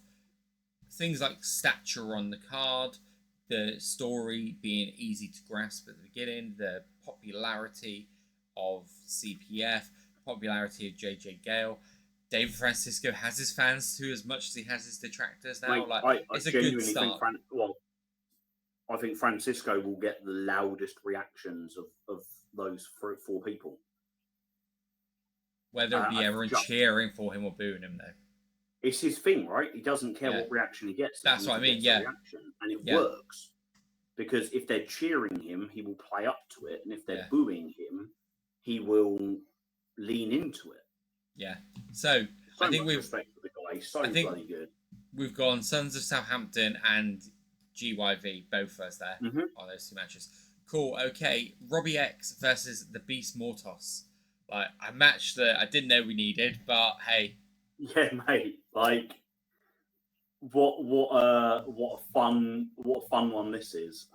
things like stature on the card, the story being easy to grasp at the beginning, the popularity of CPF, popularity of JJ Gale. David Francisco has his fans too, as much as he has his detractors now. It's a good start. I think Francisco will get the loudest reactions of those 4 people. Whether it be everyone cheering for him or booing him, though. It's his thing, right? He doesn't care what reaction he gets. That's what I mean, reaction, and it works. Because if they're cheering him, he will play up to it. And if they're booing him, he will lean into it. Yeah. So I think we've... respect for the guy. He's so bloody good. We've gone Sons of Southampton and GYV, both of us there on those 2 matches. Cool, okay. Robbie X versus the Beast Mortos. Like, a match that I didn't know we needed, but hey. Yeah, mate. Like, what a fun one this is.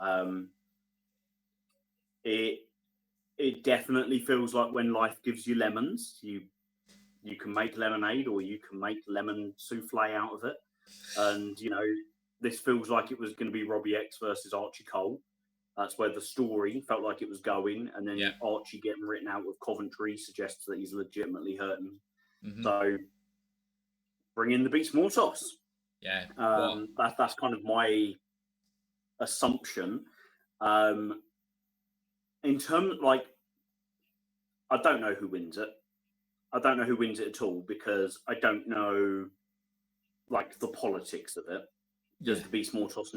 It definitely feels like when life gives you lemons, you can make lemonade or you can make lemon souffle out of it. And this feels like it was going to be Robbie X versus Archie Cole. That's where the story felt like it was going. And then Archie getting written out with Coventry suggests that he's legitimately hurting. So bring in the Beast Mortos. Yeah. That's kind of my assumption. In terms, like, I don't know who wins it. I don't know who wins it at all because I don't know, like, the politics of it. Does the Beast Mortos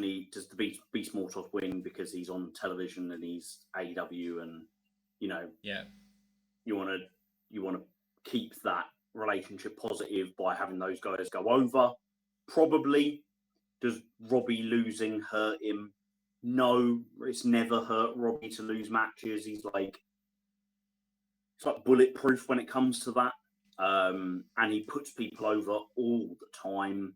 Beast Mortos win because he's on television and he's AEW and you want to keep that relationship positive by having those guys go over? Probably. Does Robbie losing hurt him? No, it's never hurt Robbie to lose matches. It's like bulletproof when it comes to that. and he puts people over all the time.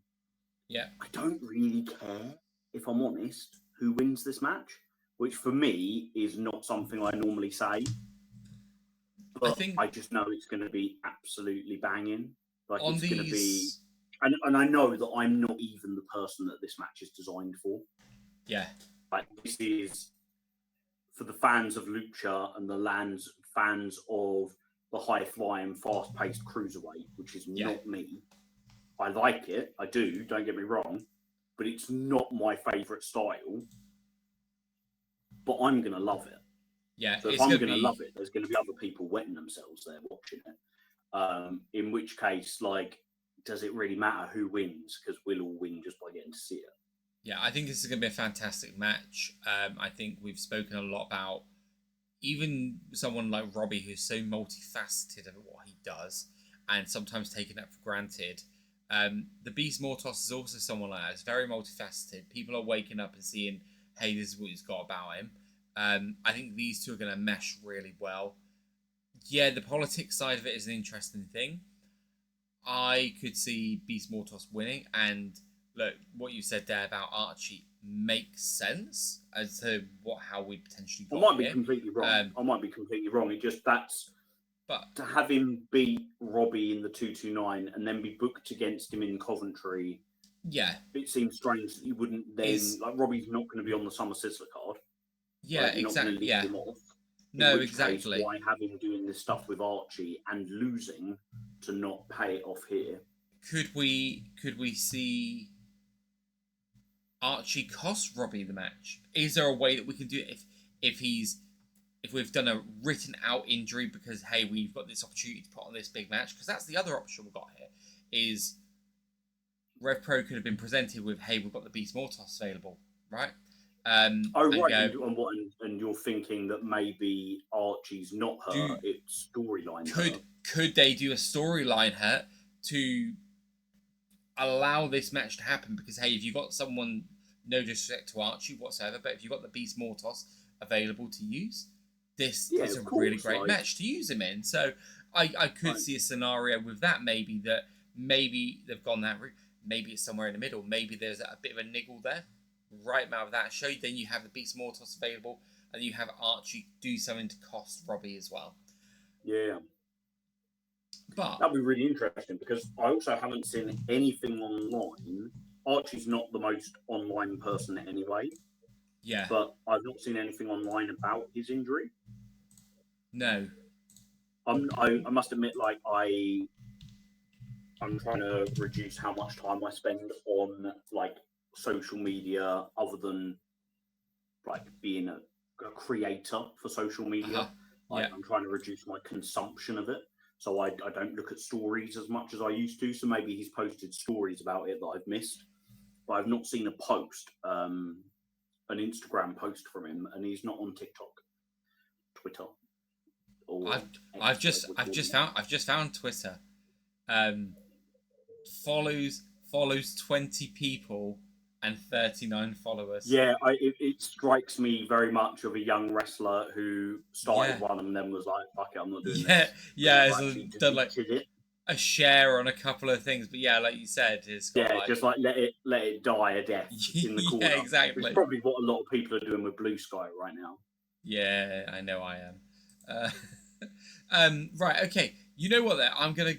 Yeah. I don't really care, if I'm honest, who wins this match, which for me is not something I normally say. But I just know it's going to be absolutely banging. Like, it's going to be... And I know that I'm not even the person that this match is designed for. Yeah. Like, this is for the fans of Lucha and the fans of the high-flying, fast-paced cruiserweight, which is not me. I like it. I do. Don't get me wrong. But it's not my favourite style. But I'm going to love it. Yeah. So if I'm going to love it, there's going to be other people wetting themselves there watching it. In which case, like, does it really matter who wins? Because we'll all win just by getting to see it. Yeah, I think this is going to be a fantastic match. I think we've spoken a lot about even someone like Robbie, who's so multifaceted of what he does and sometimes taken that for granted. The Beast Mortos is also someone like that. It's very multifaceted. People are waking up and seeing, hey, this is what he's got about him. I think these two are going to mesh really well. Yeah, the politics side of it is an interesting thing. I could see Beast Mortos winning, and look, what you said there about Archie makes sense as to how we potentially got I might be here. completely wrong. It just to have him beat Robbie in the 229 and then be booked against him in Coventry. Yeah, it seems strange that you wouldn't then like Robbie's not going to be on the Summer Sizzler card. Yeah, like, exactly. Not him off. No, exactly. Case, why have him doing this stuff with Archie and losing to not pay it off here? Could we see Archie cost Robbie the match? Is there a way that we can do it if we've done a written out injury because, hey, we've got this opportunity to put on this big match? Because that's the other option we've got here is Rev Pro could have been presented with, hey, we've got the Beast Mortos available, right? Right. And you're thinking that maybe Archie's not her, it's storyline her. Could they do a storyline her to allow this match to happen? Because, hey, if you've got someone, no disrespect to Archie whatsoever, but if you've got the Beast Mortos available to use, this is a really great match to use him in. So I could see a scenario with that, maybe they've gone that route. Maybe it's somewhere in the middle. Maybe there's a bit of a niggle there. Right out of that show, then you have the Beast Mortos available, and you have Archie do something to cost Robbie as well. Yeah. But that'd be really interesting because I also haven't seen anything online. Archie's not the most online person anyway. Yeah. But I've not seen anything online about his injury. No. I must admit, like, I'm trying to reduce how much time I spend on, like, social media other than, like, being a creator for social media. I'm trying to reduce my consumption of it. So I don't look at stories as much as I used to. So maybe he's posted stories about it that I've missed. But I've not seen a post, an Instagram post from him, and he's not on TikTok, Twitter. I've just found Twitter. Follows 20 people and 39 followers. Yeah, it strikes me very much of a young wrestler who started one and then was like, "Fuck it, I'm not doing this." Yeah, done like a share on a couple of things, but yeah, like you said, it's got just like let it die a death in the corner. Yeah, exactly. It's probably what a lot of people are doing with Blue Sky right now. Yeah, I know I am. Right, okay. You know what? There, I'm gonna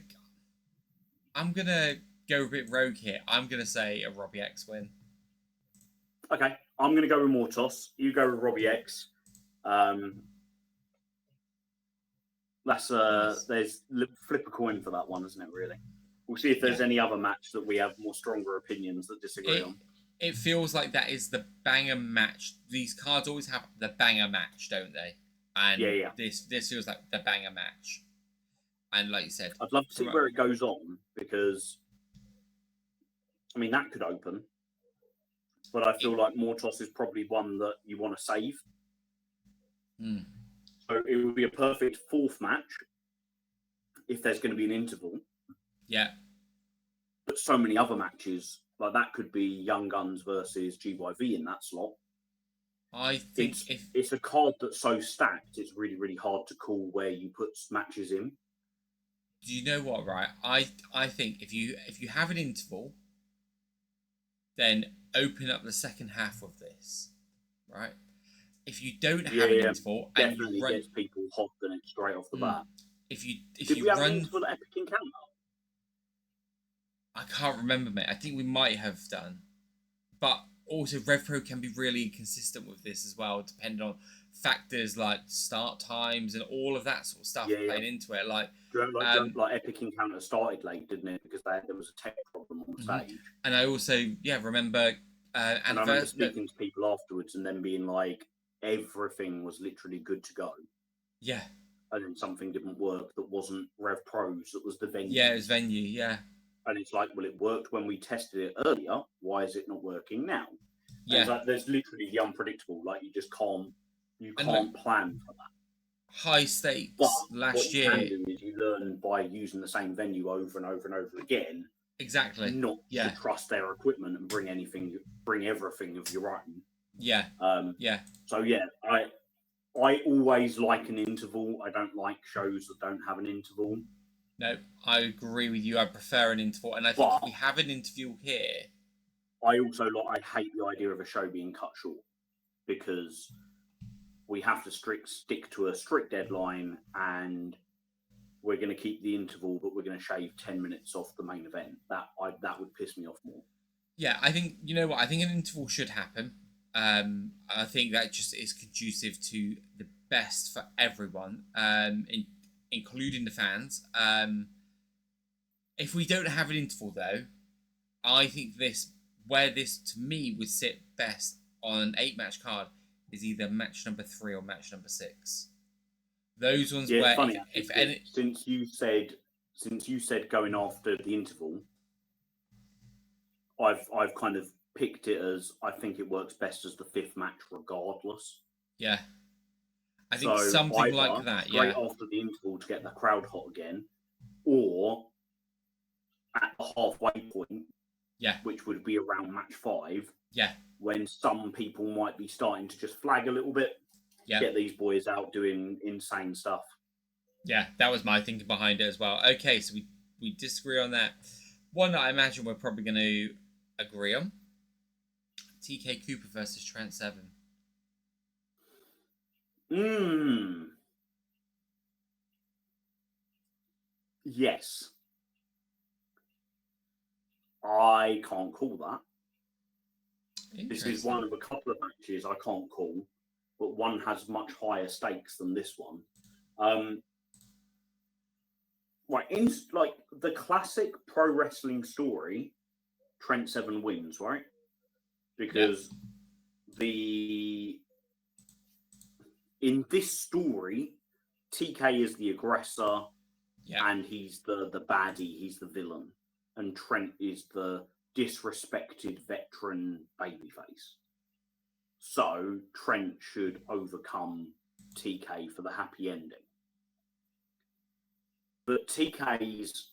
go a bit rogue here. I'm gonna say a Robbie X win. Okay, I'm gonna go with Mortos. You go with Robbie X. There's flip a coin for that one, isn't it? Really. We'll see if there's any other match that we have more stronger opinions that disagree on. It feels like that is the banger match. These cards always have the banger match, don't they? And this feels like the banger match. And like you said, I'd love to see where it goes on because, I mean, that could open. But I feel like Mortos is probably one that you want to save. So it would be a perfect fourth match if there's going to be an interval. Yeah. But so many other matches, like that could be Young Guns versus GYV in that slot. I think it's a card that's so stacked, it's really, really hard to call where you put matches in. do you know what? Right, I think if you have an interval, then open up the second half of this, right? If you don't have an interval and you definitely run, gets people hot than it straight off the bat. If Did you we have run, an interval at Epic Encounter? I can't remember, mate. I think we might have done, but also RevPro can be really inconsistent with this as well, depending on factors like start times and all of that sort of stuff playing into it. Like, like Epic Encounter started late, didn't it? Because there was a tech problem on the stage. And I also remember. And I remember speaking to people afterwards and then being like, everything was literally good to go. Yeah. And then something didn't work that wasn't Rev Pros, that was the venue. Yeah, it was venue, yeah. And it's like, well, it worked when we tested it earlier. Why is it not working now? Yeah. And it's like, there's literally the unpredictable. Like, you just can't plan for that. High stakes but last year. What you can do is you learn by using the same venue over and over and over again. Exactly. Not to trust their equipment and bring everything of your own. Yeah. So yeah, I always like an interval. I don't like shows that don't have an interval. No, I agree with you. I prefer an interval, and I think if we have an interval here, I also I hate the idea of a show being cut short because we have to stick to a strict deadline, and we're going to keep the interval, but we're going to shave 10 minutes off the main event. That would piss me off more. Yeah, I think, you know what, I think an interval should happen. I think that just is conducive to the best for everyone, including the fans. If we don't have an interval, though, I think where this to me would sit best on an 8-match card is either match number 3 or match number 6. Those ones where funny, since you said going after the interval, I've kind of picked it as I think it works best as the 5th match regardless. Yeah. I think something like that, straight after the interval to get the crowd hot again, or at the halfway point, which would be around match 5, when some people might be starting to just flag a little bit, get these boys out doing insane stuff. Yeah, that was my thinking behind it as well. Okay, so we disagree on that. One that I imagine we're probably going to agree on. TK Cooper versus Trent Seven. Yes. I can't call that. This is one of a couple of matches I can't call, but one has much higher stakes than this one. Like the classic pro wrestling story, Trent Seven wins, right? Because in this story, TK is the aggressor, and he's the baddie, he's the villain, and Trent is the disrespected veteran babyface. So Trent should overcome TK for the happy ending. But TK's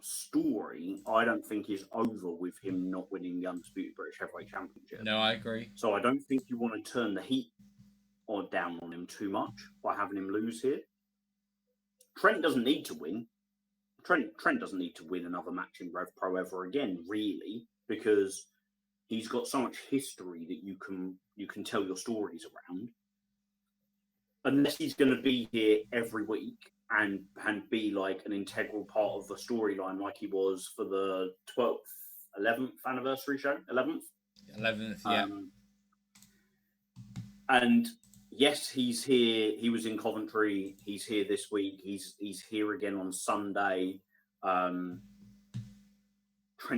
story, I don't think, is over with him not winning the Undisputed British Heavyweight Championship. No, I agree. So I don't think you want to turn the heat down on him too much by having him lose here. Trent doesn't need to win. Trent doesn't need to win another match in Rev Pro ever again, really, because he's got so much history that you can tell your stories around. Unless he's going to be here every week and be like an integral part of the storyline, like he was for the 11th anniversary show. 11th, yeah. And yes, he's here. He was in Coventry. He's here this week. He's here again on Sunday. Trent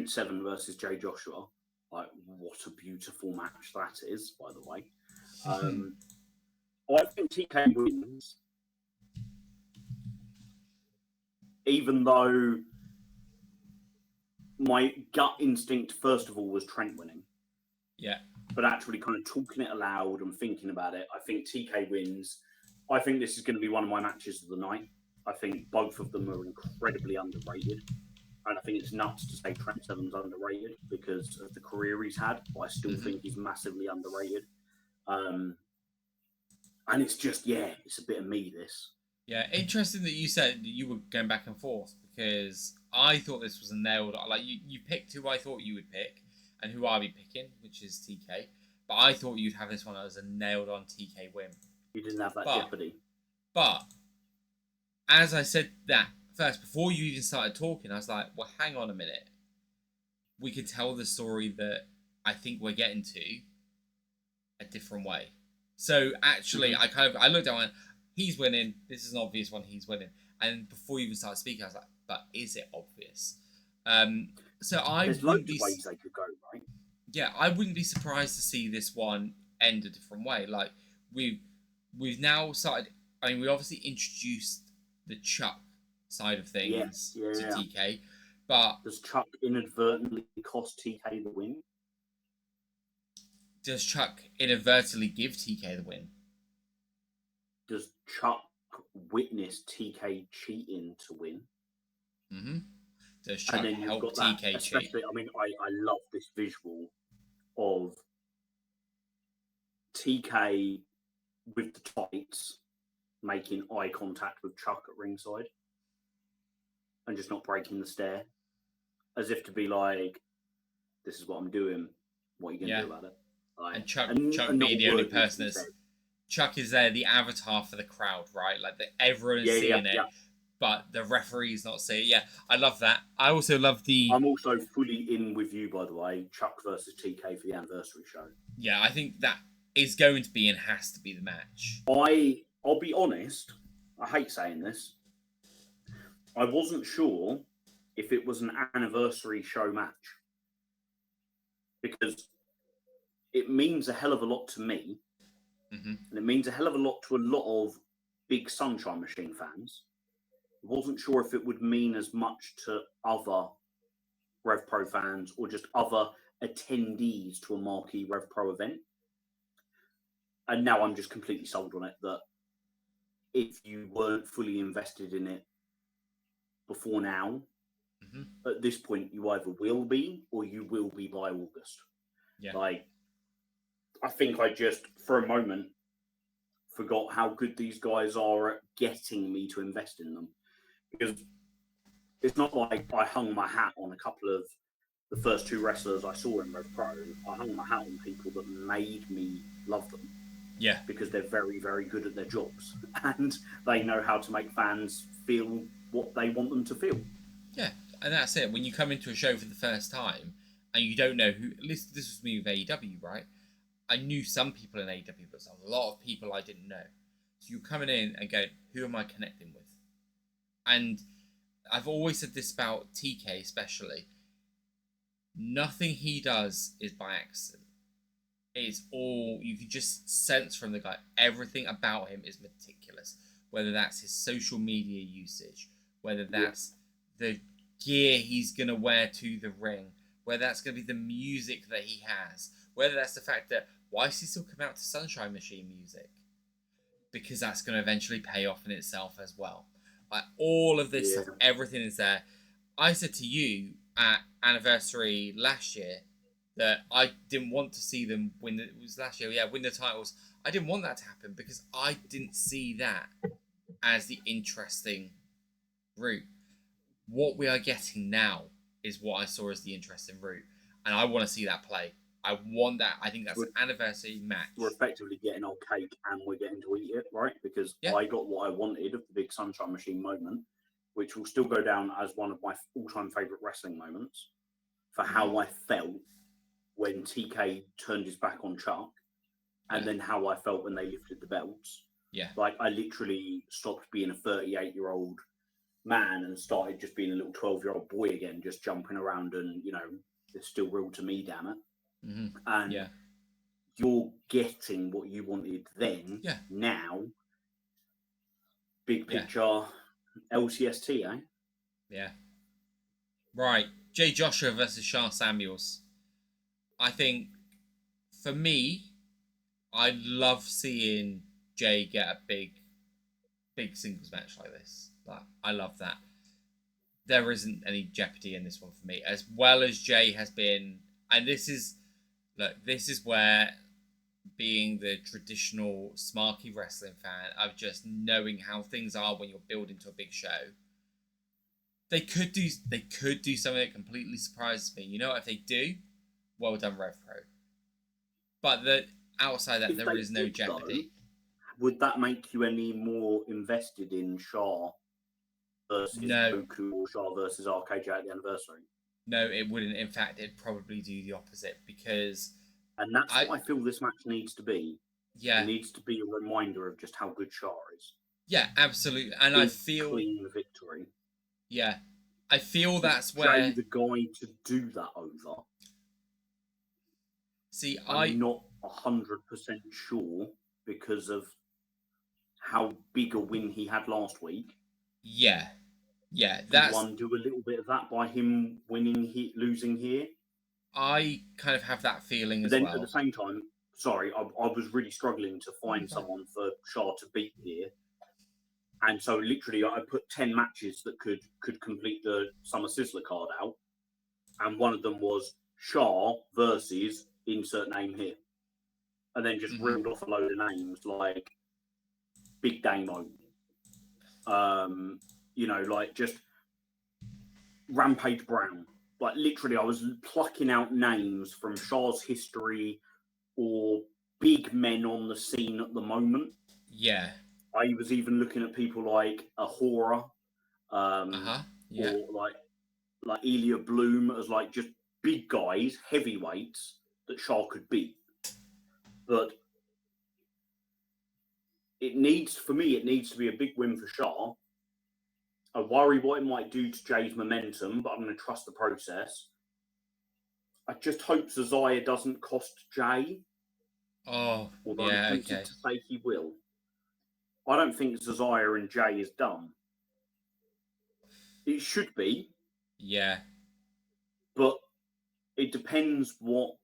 Seven versus Jay Joshua. Like, what a beautiful match that is, by the way. I think TK wins, even though my gut instinct, first of all, was Trent winning. Yeah. But actually kind of talking it aloud and thinking about it, I think TK wins. I think this is going to be one of my matches of the night. I think both of them are incredibly underrated. And I think it's nuts to say Trent Seven's underrated because of the career he's had. But I still think he's massively underrated. And it's just, it's a bit of me, this. Yeah, interesting that you said that you were going back and forth because I thought this was a nailed. Like you picked who I thought you would pick and who I'd be picking, which is TK. But I thought you'd have this one as a nailed on TK win. You didn't have that But jeopardy. but as I said that first, before you even started talking, I was like, well, hang on a minute. We could tell the story that I think we're getting to a different way. So actually, I looked down and he's winning. This is an obvious one. He's winning. And before you even started speaking, I was like, but is it obvious? So There's loads of ways they could go, right? Yeah, I wouldn't be surprised to see this one end a different way. Like we've now started. I mean, we obviously introduced the Chuck side of things to TK, but does Chuck inadvertently cost TK the win? Does Chuck inadvertently give TK the win? Does Chuck witness TK cheating to win? Mm-hmm. Does Chuck help TK cheat? I mean, I love this visual of TK with the tights making eye contact with Chuck at ringside and just not breaking the stare, as if to be like, "This is what I'm doing. What are you gonna do about it?" Like, and Chuck being the only person that's Chuck is there, the avatar for the crowd, right? Like everyone is seeing it, but the referee's not seeing it. Yeah, I love that. I also love the. I'm also fully in with you, by the way. Chuck versus TK for the anniversary show. Yeah, I think that is going to be and has to be the match. I'll be honest. I hate saying this. I wasn't sure if it was an anniversary show match because it means a hell of a lot to me, and it means a hell of a lot to a lot of big Sunshine Machine fans. I wasn't sure if it would mean as much to other Rev Pro fans or just other attendees to a marquee Rev Pro event. And now I'm just completely sold on it that if you weren't fully invested in it before now, at this point you either will be or you will be by August. Yeah. Like, I think I just, for a moment, forgot how good these guys are at getting me to invest in them. Because it's not like I hung my hat on a couple of the first two wrestlers I saw in Rev Pro. I hung my hat on people that made me love them. Yeah. Because they're very, very good at their jobs. And they know how to make fans feel what they want them to feel. Yeah, and that's it. When you come into a show for the first time and you don't know who, at least this was me with AEW, right? I knew some people in AEW, but a lot of people I didn't know. So you're coming in and going, who am I connecting with? And I've always said this about TK especially. Nothing he does is by accident. It's all, you can just sense from the guy, everything about him is meticulous. Whether that's his social media usage, whether that's the gear he's going to wear to the ring, whether that's going to be the music that he has, whether that's the fact that, why is he still coming out to Sunshine Machine music? Because that's going to eventually pay off in itself as well. Like, all of this stuff, everything is there. I said to you at anniversary last year that I didn't want to see them win. It was last year, win the titles. I didn't want that to happen because I didn't see that as the interesting route. What we are getting now is what I saw as the interesting route, and I want to see that play. I want that. I think that's an anniversary match. We're effectively getting our cake and we're getting to eat it, right? Because I got what I wanted of the big Sunshine Machine moment, which will still go down as one of my all-time favourite wrestling moments for how I felt when TK turned his back on Chuck, and then how I felt when they lifted the belts. Yeah. Like, I literally stopped being a 38-year-old man and started just being a little 12-year-old boy again, just jumping around and, it's still real to me, damn it. And you're getting what you wanted then, now, big picture, LCST, eh? Yeah. Right. Jay Joshua versus Sean Samuels. I think, for me, I love seeing Jay get a big singles match like this. Like, I love that. There isn't any jeopardy in this one for me. As well as Jay has been, and this is where being the traditional smarky wrestling fan, of just knowing how things are when you're building to a big show, they could do something that completely surprises me. You know, if they do, well done, RevPro. But outside that, there is no jeopardy. Would that make you any more invested in Shaw versus Goku or Shaw versus RKJ at the anniversary? No, it wouldn't. In fact, it'd probably do the opposite, because... And that's what I feel this match needs to be. Yeah. It needs to be a reminder of just how good Shaw is. Yeah, absolutely. And I feel... clean victory. Yeah. I feel that's Jay where... the guy to do that over? See, I'm not 100% sure because of how big a win he had last week. Yeah. Yeah, that's... Do you undo a little bit of that by him losing here? I kind of have that feeling as well. Then at the same time, sorry, I was really struggling to find someone for Shaw to beat here. And so literally I put 10 matches that could complete the Summer Sizzler card out. And one of them was Shaw versus insert name here. And then just reeled off a load of names like Big Damo. You know, like just Rampage Brown. Like literally I was plucking out names from Shaw's history or big men on the scene at the moment. Yeah. I was even looking at people like Ahura, yeah. or like Elia Bloom as like just big guys, heavyweights that Shaw could beat. But it needs to be a big win for Shaw. I worry what it might do to Jay's momentum, but I'm going to trust the process. I just hope Cesaro doesn't cost Jay. Oh, although I'm tempted to say he will. I don't think Cesaro and Jay is done. It should be. Yeah. But it depends what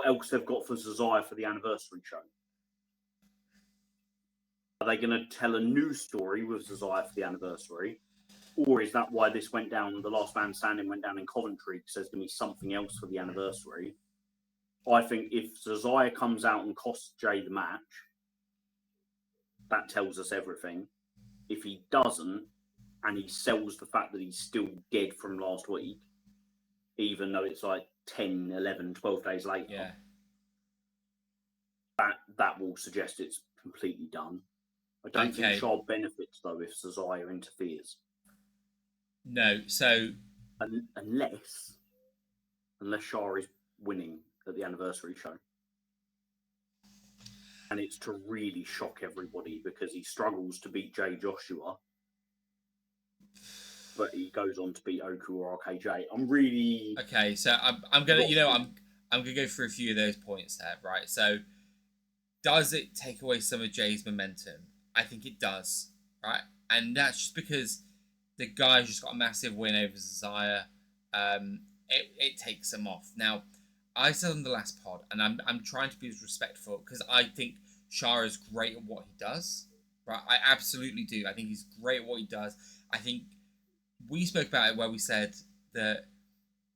else they've got for Cesaro for the anniversary show. Are they going to tell a new story with Cesaro for the anniversary? Or is that why this went down, the last man standing went down in Coventry, because there's going to be something else for the anniversary? I think if Cesaro comes out and costs Jay the match, that tells us everything. If he doesn't, and he sells the fact that he's still dead from last week, even though it's like 10, 11, 12 days later, that will suggest it's completely done. I don't think Shaw benefits, though, if Cesaro interferes. No, so... Unless Shaw is winning at the anniversary show. And it's to really shock everybody because he struggles to beat Jay Joshua. But he goes on to beat Oku or RKJ. I'm really... Okay, so I'm going to... I'm going to go through a few of those points there, right? So, does it take away some of Jay's momentum? I think it does, right? And that's just because the guy's just got a massive win over Cesaro. It takes him off. Now, I said on the last pod, and I'm trying to be as respectful, because I think Shah is great at what he does. Right? I absolutely do. I think he's great at what he does. I think we spoke about it where we said that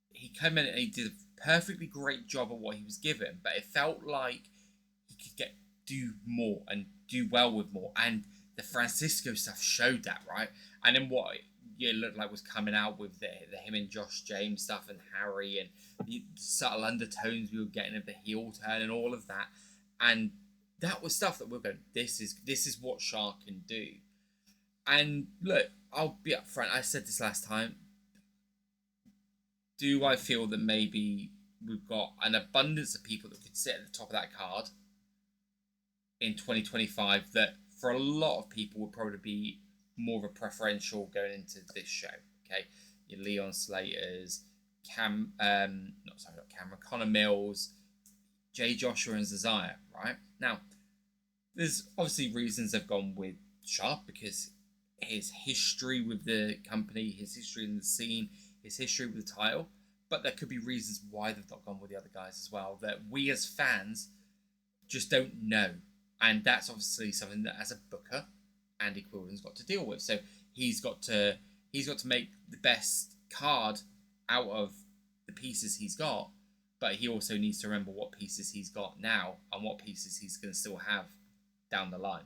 he came in and he did a perfectly great job at what he was given, but it felt like he could do more and do well with more. And the Francisco stuff showed that, right? And then what it looked like was coming out with the him and Josh James stuff and Harry and the subtle undertones we were getting of the heel turn and all of that. And that was stuff that we're going, this is what Shah can do. And look, I'll be up front. I said this last time. Do I feel that maybe we've got an abundance of people that could sit at the top of that card in 2025 that for a lot of people would probably be more of a preferential going into this show? Okay, your Leon Slaters, Connor Mills, Jay Joshua and Cesaro, right? Now, there's obviously reasons they've gone with Sharp because his history with the company, his history in the scene, his history with the title, but there could be reasons why they've not gone with the other guys as well that we as fans just don't know. And that's obviously something that as a booker, Andy Quilden's got to deal with. So he's got to make the best card out of the pieces he's got. but he also needs to remember what pieces he's got now and what pieces he's going to still have down the line.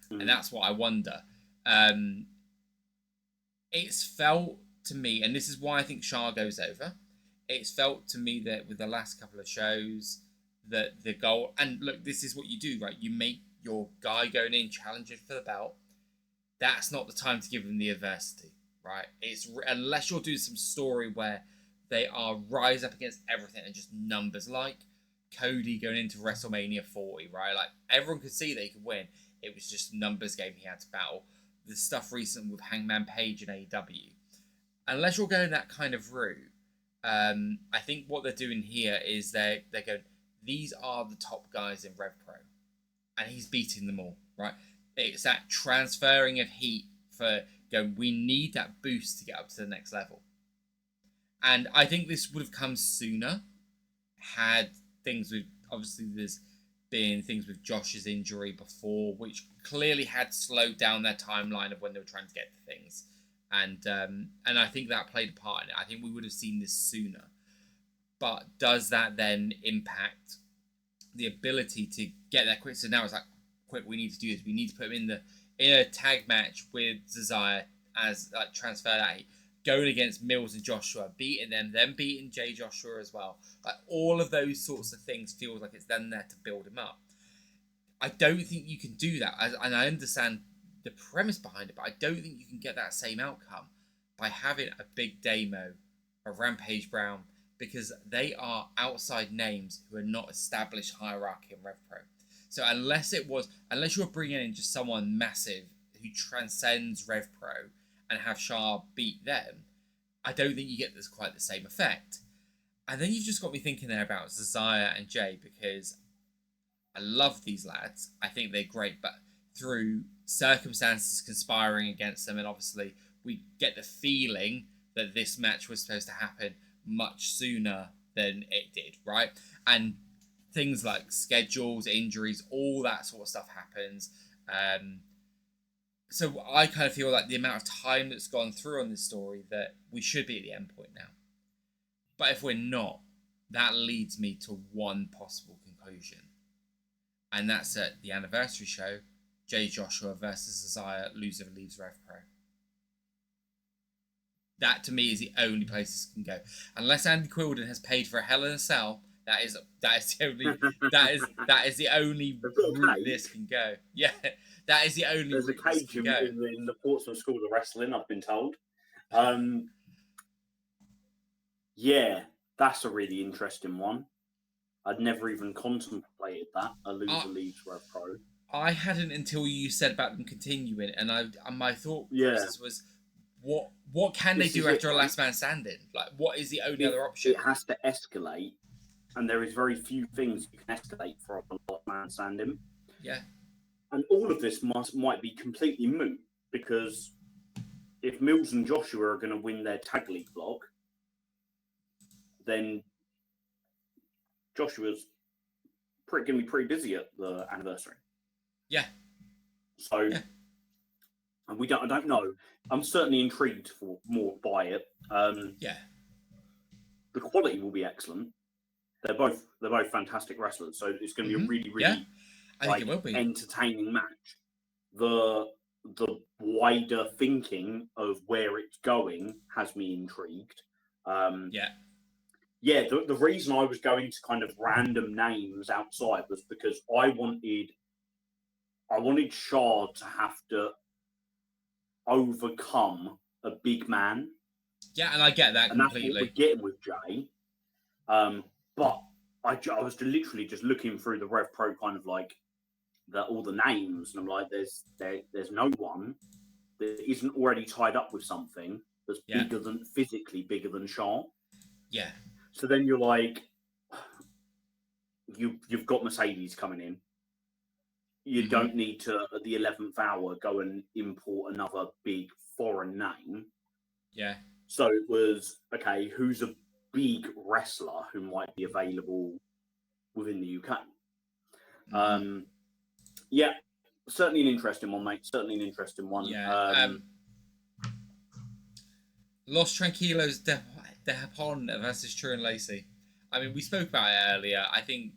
And that's what I wonder. It's felt to me, and this is why I think Shah goes over, it's felt to me that with the last couple of shows, that the goal, and look, this is what you do, right? You make your guy going in challenging for the belt. That's not the time to give them the adversity, right? It's unless you're doing some story where they are rise up against everything and just numbers, like Cody going into WrestleMania 40, right? Like everyone could see that he could win. It was just a numbers game he had to battle. The stuff recent with Hangman Page and AEW. Unless you're going that kind of route, I think what they're doing here is they're going, these are the top guys in Rev Pro. And he's beating them all, right? It's that transferring of heat for going, we need that boost to get up to the next level. And I think this would have come sooner had things with, obviously there's been things with Josh's injury before, which clearly had slowed down their timeline of when they were trying to get to things. And I think that played a part in it. I think we would have seen this sooner. But does that then impact the ability to get there quick? So now it's like, quick, we need to do this. We need to put him in a tag match with Zazaya as like transfer that heat. Going against Mills and Joshua, beating them, then beating Jay Joshua as well. Like all of those sorts of things feels like it's then there to build him up. I don't think you can do that, and I understand the premise behind it, but I don't think you can get that same outcome by having a big Damo, a Rampage Brown, because they are outside names who are not established hierarchy in Rev Pro. So unless you're bringing in just someone massive who transcends Rev Pro and have Shah beat them, I don't think you get quite the same effect. And then you've just got me thinking there about Zazaya and Jay, because I love these lads. I think they're great, but through circumstances conspiring against them, and obviously we get the feeling that this match was supposed to happen much sooner than it did, right? And things like schedules, injuries, all that sort of stuff happens. So I kind of feel like the amount of time that's gone through on this story, that we should be at the end point now. But if we're not, that leads me to one possible conclusion. And that's at the anniversary show, Jay Joshua versus Zazaya, loser leaves Rev Pro. That to me is the only place this can go. Unless Andy Quildan has paid for a Hell in a Cell, that is the only route this can go. Yeah, that is the only. There's a cage in the Portsmouth School of Wrestling, I've been told. Yeah, that's a really interesting one. I'd never even contemplated that. A loser leaves Rev Pro. I hadn't until you said about them continuing, and my thought process was, what can they do after a last man standing? Like, what is the only other option? It has to escalate, and there is very few things you can escalate from a last man standing. Yeah. And all of this might be completely moot, because if Mills and Joshua are going to win their tag league block, then Joshua's going to be pretty busy at the anniversary. Yeah. So, and I don't know. I'm certainly intrigued for more by it. The quality will be excellent. They're both fantastic wrestlers, so it's going to be a really, really I think it will be entertaining match. The wider thinking of where it's going has me intrigued. The reason I was going to kind of random names outside was because I wanted Shah to have to overcome a big man. Yeah, and I get that completely. That's what we're getting with Jay. But I was literally just looking through the Rev Pro kind of like all the names, and I'm like, there's no one that isn't already tied up with something that's physically bigger than Shah. Yeah. So then you're like, you've got Mercedes coming in. You don't need to, at the 11th hour, go and import another big foreign name. Yeah. So it was, okay, who's a big wrestler who might be available within the UK? Certainly an interesting one, mate. Certainly an interesting one. Yeah. Los Tranquilos de Japón versus True and Lacey. I mean, we spoke about it earlier. I think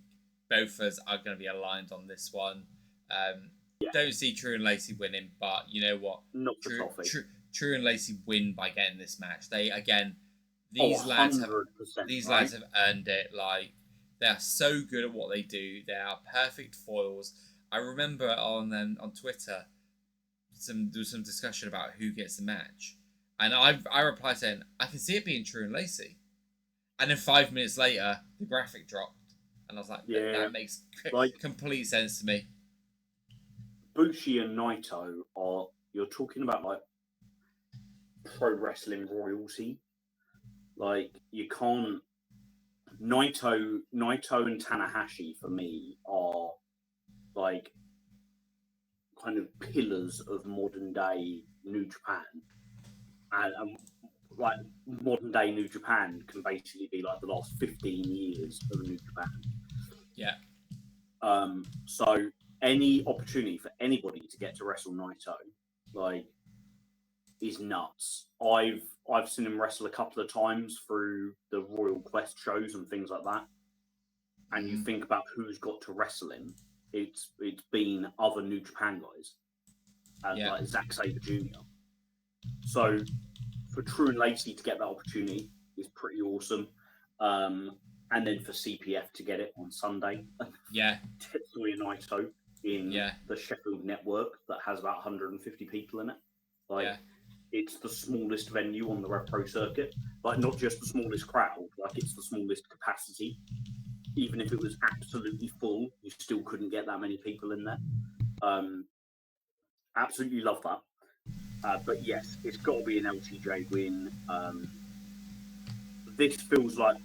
both of us are going to be aligned on this one. Don't see True and Lacey winning, but you know what? Not for Toffee. True and Lacey win by getting this match. They again, these lads have earned it. Like, they are so good at what they do. They are perfect foils. I remember on Twitter, there was some discussion about who gets the match, and I replied saying I can see it being True and Lacey, and then 5 minutes later the graphic dropped, and I was like, that makes complete sense to me. Bushi and Naito you're talking about like pro wrestling royalty. Like, you can't. Naito and Tanahashi for me are like kind of pillars of modern day New Japan, and like modern day New Japan can basically be like the last 15 years of New Japan. Yeah. So any opportunity for anybody to get to wrestle Naito, like, is nuts. I've seen him wrestle a couple of times through the Royal Quest shows and things like that. And you think about who's got to wrestle him, it's been other New Japan guys, like Zack Sabre Jr. So for True and Lacey to get that opportunity is pretty awesome. And then for CPF to get it on Sunday, Tetsuya Naito in the Sheffield network that has about 150 people in it. It's the smallest venue on the Rev Pro circuit. Like, not just the smallest crowd, like, it's the smallest capacity. Even if it was absolutely full, you still couldn't get that many people in there. Absolutely love that. But yes, it's got to be an LTJ win. This feels like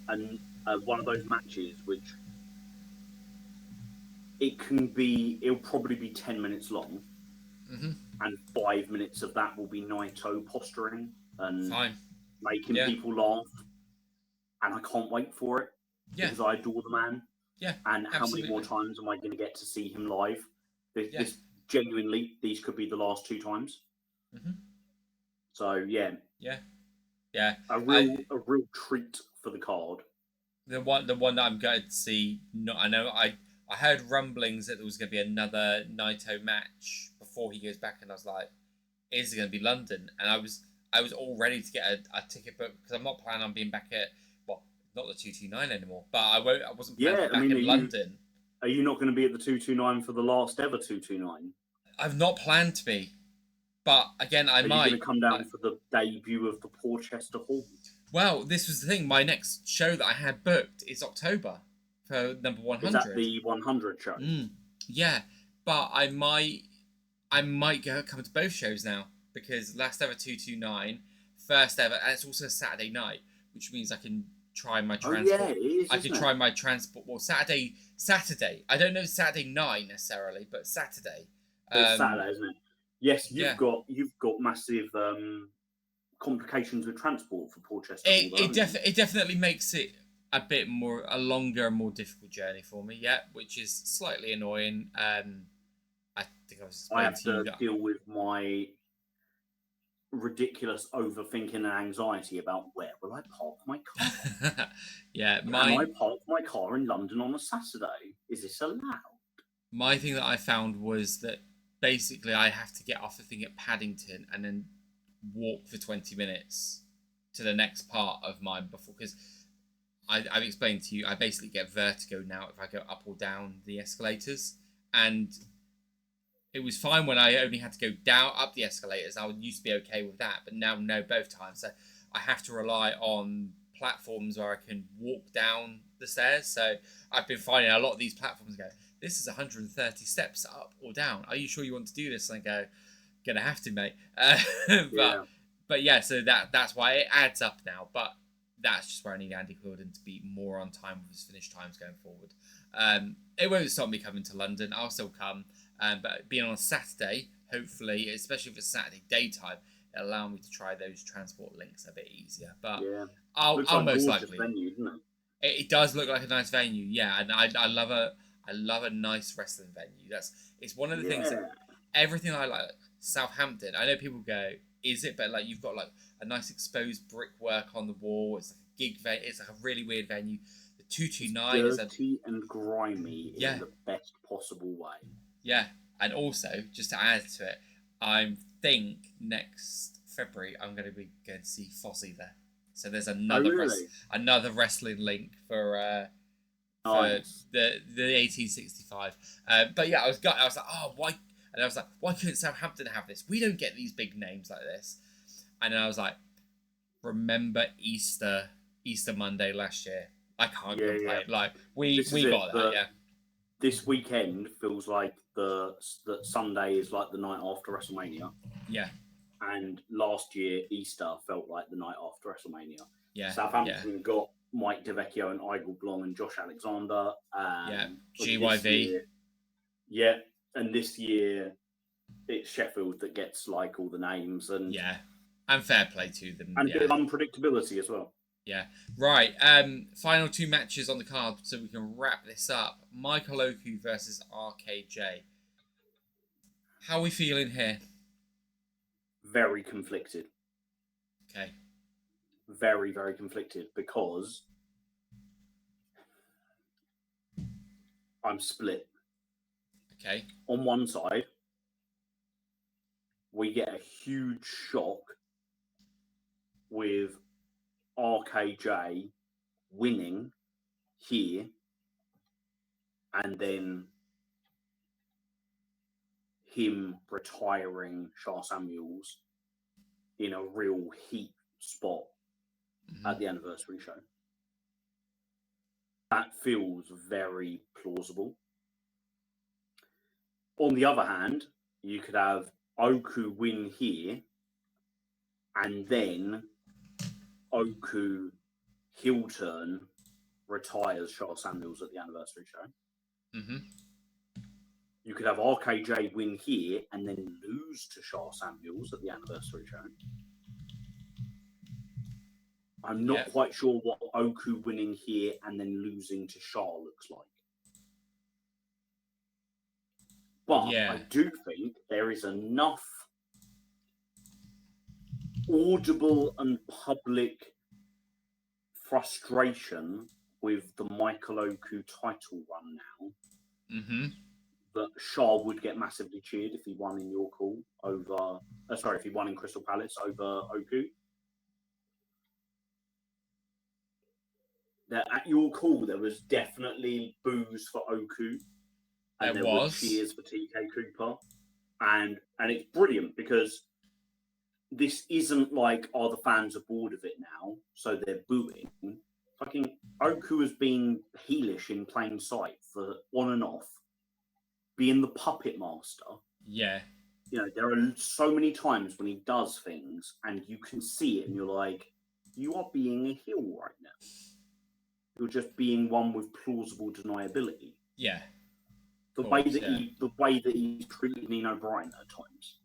one of those matches which it'll probably be 10 minutes long. Mm-hmm. And 5 minutes of that will be Naito posturing and making people laugh. And I can't wait for it. Because I adore the man. Yeah. And how many more times am I going to get to see him live? This genuinely, these could be the last 2 times. Mm-hmm. So yeah. A real treat for the card. The one that I'm going to see. I know I heard rumblings that there was going to be another Naito match before he goes back, and I was like, is it going to be London? And I was all ready to get a ticket book, because I'm not planning on being back at, well, not the 229 anymore, but I wasn't planning back in London. Are you not going to be at the 229 for the last ever 229? I've not planned to be, but again, I might. Are you going to come down for the debut of the Porchester Hall? Well, this was the thing. My next show that I had booked is October for number 100. Is that the 100 show? Yeah, but I might come to both shows now, because last ever 229, first ever, and it's also a Saturday night, which means I can try my transport. Oh, yeah, it is, I can try my transport. Well, Saturday. I don't know Saturday night necessarily, but Saturday. It's Saturday, isn't it? Yes, you've got massive complications with transport for Porchester. It definitely makes it a longer and more difficult journey for me. Yeah, which is slightly annoying. I think I have to deal with my ridiculous overthinking and anxiety about where will I park my car. Can I park my car in London on a Saturday? Is this allowed? My thing that I found was that basically I have to get off the thing at Paddington and then walk for 20 minutes to the next part of mine before, because I've explained to you, I basically get vertigo now if I go up or down the escalators, and it was fine when I only had to go up the escalators. I used to be okay with that, but now no, both times. So I have to rely on platforms where I can walk down the stairs. So I've been finding a lot of these platforms go, this is 130 steps up or down. Are you sure you want to do this? And I go, gonna have to, mate. But yeah, so that's why it adds up now. But that's just where I need Andy Quilden to be more on time with his finish times going forward. It won't stop me coming to London. I'll still come. But being on a Saturday, hopefully, especially if it's Saturday daytime, it'll allow me to try those transport links a bit easier. But I'll most likely. Venue, doesn't it? It does look like a nice venue, yeah, and I love a nice wrestling venue. It's one of the things that everything I like. Southampton, I know people go, is it? But like, you've got like a nice exposed brickwork on the wall. It's like a gig venue. It's like a really weird venue. The 229 is dirty and grimy in the best possible way. Yeah, and also just to add to it, I think next February I'm going to be going to see Fozzy there. So there's another another wrestling link for nice. the 1865. But yeah, I was like, oh, why? And I was like, why couldn't Southampton have this? We don't get these big names like this. And then I was like, remember Easter Monday last year? I can't complain. Yeah. Like we got that. Yeah. This weekend feels like that Sunday is like the night after WrestleMania. Yeah. And last year Easter felt like the night after WrestleMania. Yeah. Southampton got Mike DeVecchio and Igor Blong and Josh Alexander. GYV. And this year it's Sheffield that gets like all the names and and fair play to them. And a bit of unpredictability as well. Yeah. Right. Final 2 matches on the card so we can wrap this up. Michael Oku versus RKJ. How are we feeling here? Very conflicted. Okay. Very, very conflicted because I'm split. Okay. On one side, we get a huge shock with RKJ winning here and then him retiring Shah Samuels in a real heat spot at the anniversary show. That feels very plausible. On the other hand, you could have Oku win here and then Oku heel turn retires Shah Samuels at the anniversary show. You could have RKJ win here and then lose to Shah Samuels at the anniversary show. I'm not quite sure what Oku winning here and then losing to Shah looks like. But I do think there is enough audible and public frustration with the Michael Oku title run now that Shah would get massively cheered if he won in York Hall over... if he won in Crystal Palace over Oku. At York Hall, there was definitely boos for Oku. And there were cheers for TK Cooper. And it's brilliant because this isn't like, the fans are bored of it now, so they're booing. Fucking Oku has been heelish in plain sight for on and off, being the puppet master. Yeah. You know, there are so many times when he does things and you can see it and you're like, you are being a heel right now. You're just being one with plausible deniability. Yeah. The way that he's treated Nino Bryan at times.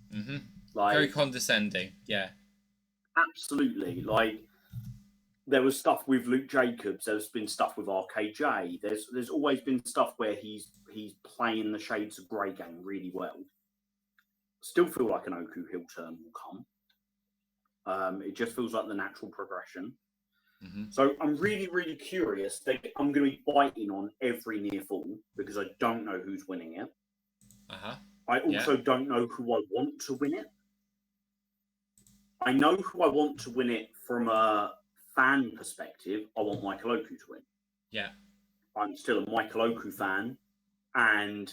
Like, very condescending. Yeah. Absolutely. Like, there was stuff with Luke Jacobs. There's been stuff with RKJ. There's always been stuff where he's playing the Shades of Grey game really well. Still feel like an Oku heel turn will come. It just feels like the natural progression. So I'm really, really curious. I'm going to be biting on every near fall because I don't know who's winning it. I also don't know who I want to win it. I know who I want to win it from a fan perspective. I want Michael Oku to win. Yeah. I'm still a Michael Oku fan. And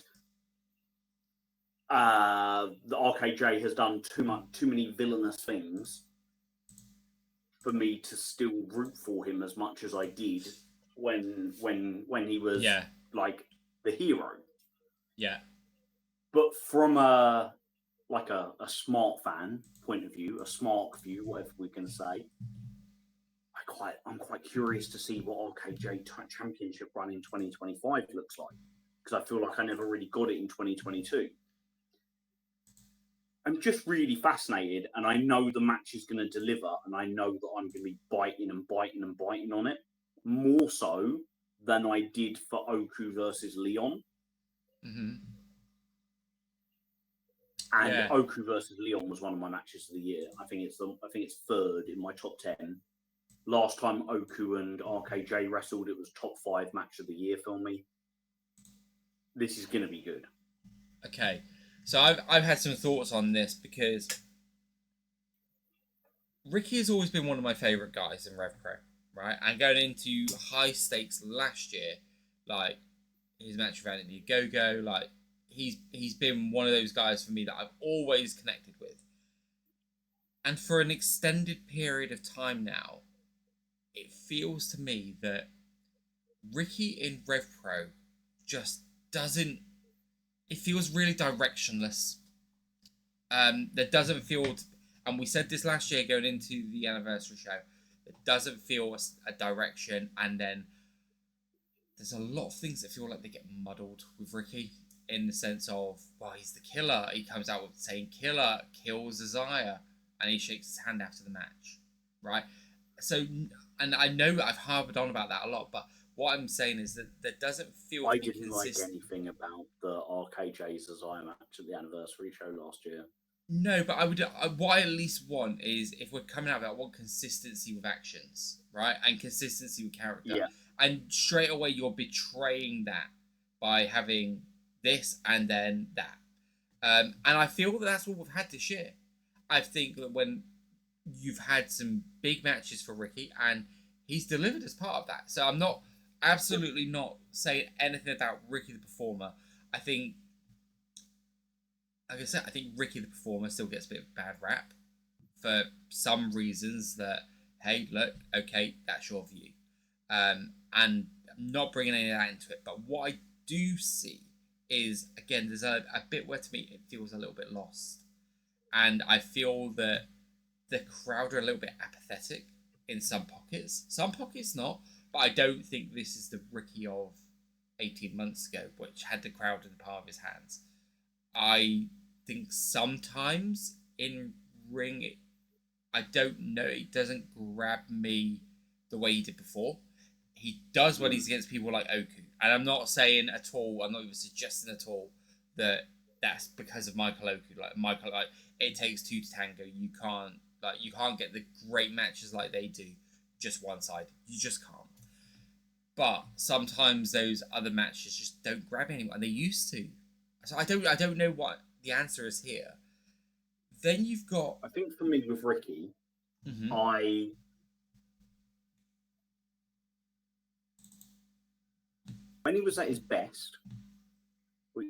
the RKJ has done too many villainous things for me to still root for him as much as I did when he was like the hero. Yeah. But from a smart fan point of view, a smart view, whatever we can say, I'm quite curious to see what RKJ Championship run in 2025 looks like, because I feel like I never really got it in 2022. I'm just really fascinated, and I know the match is going to deliver, and I know that I'm going to be biting on it, more so than I did for Oku versus Leon. And Oku versus Leon was one of my matches of the year. I think it's third in my top 10. last time Oku and RKJ wrestled, it was top 5 match of the year for me. This is going to be good. Okay, so I've had some thoughts on this because Ricky has always been one of my favourite guys in RevPro, right? And going into high stakes last year, like his match with Anthony Go-Go, like he's been one of those guys for me that I've always connected with. And for an extended period of time now, it feels to me that Ricky in RevPro just doesn't. It feels really directionless. There doesn't feel, and we said this last year going into the anniversary show, it doesn't feel a direction, and then there's a lot of things that feel like they get muddled with Ricky in the sense of, well, he's the killer. He comes out with saying killer, kills Isaiah, and he shakes his hand after the match, right? So, and I know that I've harbored on about that a lot, but what I'm saying is that there doesn't feel I to be didn't consistent. like anything about the RKJ's Isaiah match at the anniversary show last year. No, but what I at least want is, if we're coming out of it, I want consistency with actions, right? And consistency with character. Yeah. And straight away, you're betraying that by having this and then that. And I feel that that's what we've had this year. I think that when you've had some big matches for Ricky, and he's delivered as part of that. So I'm absolutely not saying anything about Ricky the Performer. I think, like I said, I think Ricky the Performer still gets a bit of a bad rap for some reasons that, hey, look, okay, that's your view. And I'm not bringing any of that into it. But what I do see is, again, there's a bit where to me it feels a little bit lost. And I feel that the crowd are a little bit apathetic in some pockets. Some pockets not. But I don't think this is the Ricky of 18 months ago, which had the crowd in the palm of his hands. I think sometimes in ring, I don't know, it doesn't grab me the way he did before. He does when he's against people like Oku. And I'm not saying at all, I'm not even suggesting at all that that's because of Michael Oku. Like, it takes two to tango. You can't get the great matches like they do just one side. You just can't. But sometimes those other matches just don't grab anyone, and they used to. So I don't know what the answer is here. Then you've got. I think for me with Ricky, Mm-hmm. When he was at his best, which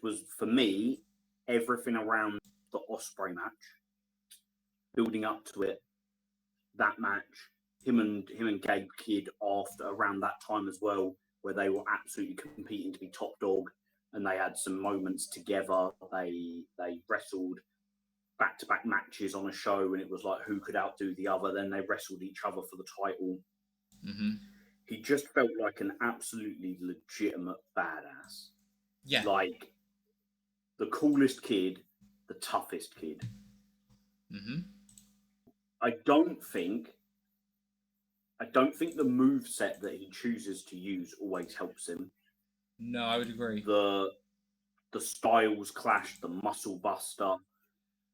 was for me everything around the Ospreay match, building up to it, that match, him and Gabe Kidd around that time as well, where they were absolutely competing to be top dog, and they had some moments together. They wrestled back-to-back matches on a show, and it was like who could outdo the other. Then they wrestled each other for the title. Mm-hmm. He just felt like an absolutely legitimate badass. Yeah. Like the coolest kid, the toughest kid. Mm-hmm. I don't think the move set that he chooses to use always helps him. No, I would agree. The styles clash, the muscle buster.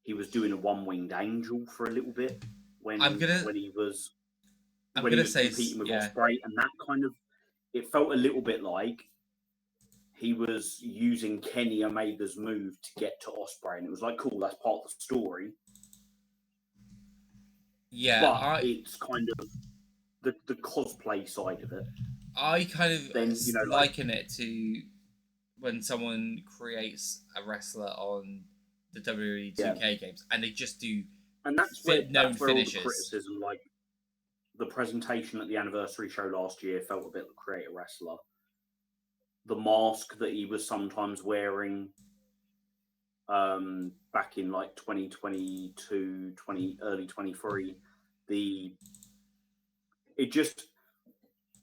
He was doing a one-winged angel for a little bit when he was competing with Ospreay, and that kind of, it felt a little bit like he was using Kenny Omega's move to get to Ospreay, and it was like, cool, that's part of the story. Yeah, but it's kind of the cosplay side of it. I kind of liken it to when someone creates a wrestler on the WWE 2K games, and they just do, and that's where all the finishes. Criticism, like the presentation at the anniversary show last year, felt a bit like Create a Wrestler. The mask that he was sometimes wearing back in like 2022, early 23,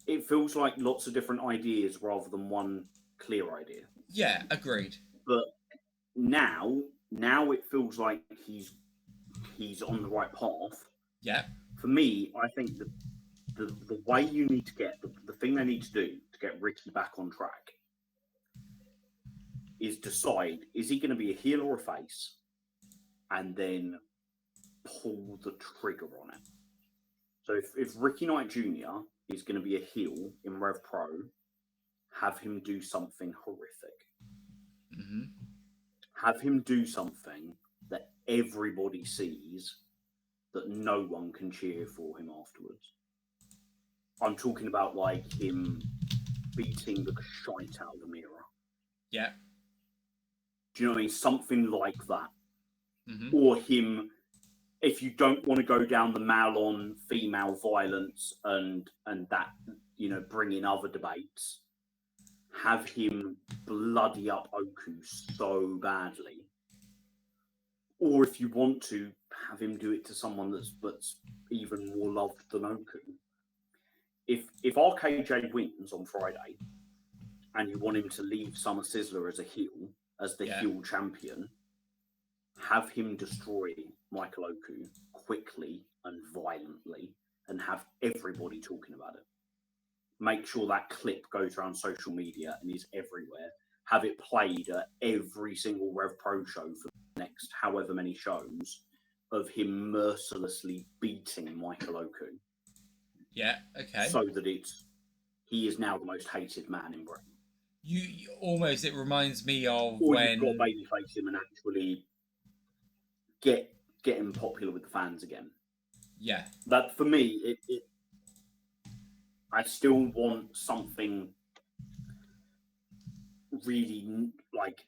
it feels like lots of different ideas rather than one clear idea. Yeah, agreed. But now it feels like he's on the right path. Yeah. For me, I think the way you need to get the thing they need to do to get Ricky back on track is decide, is he going to be a heel or a face, and then pull the trigger on it. So if Ricky Knight Jr. is going to be a heel in Rev Pro, have him do something horrific. Mm-hmm. Have him do something that everybody sees that no one can cheer for him afterwards. I'm talking about like him beating the shite out of the mirror. Yeah. Do you know what I mean? Something like that. Mm-hmm. Or him, if you don't want to go down the male on female violence and that, you know, bring in other debates, have him bloody up Oku so badly. Or if you want to, have him do it to someone that's even more loved than Oku. If RKJ wins on Friday and you want him to leave Summer Sizzler as a heel, as the heel champion, have him destroy Michael Oku quickly and violently and have everybody talking about it. Make sure that clip goes around social media and is everywhere. Have it played at every single Rev Pro show for the next however many shows of him mercilessly beating Michael Oku. Yeah, okay. So that he is now the most hated man in Britain. You almost, it reminds me of or when... you've got to babyface him and actually get him popular with the fans again. Yeah. But for me, I still want something really like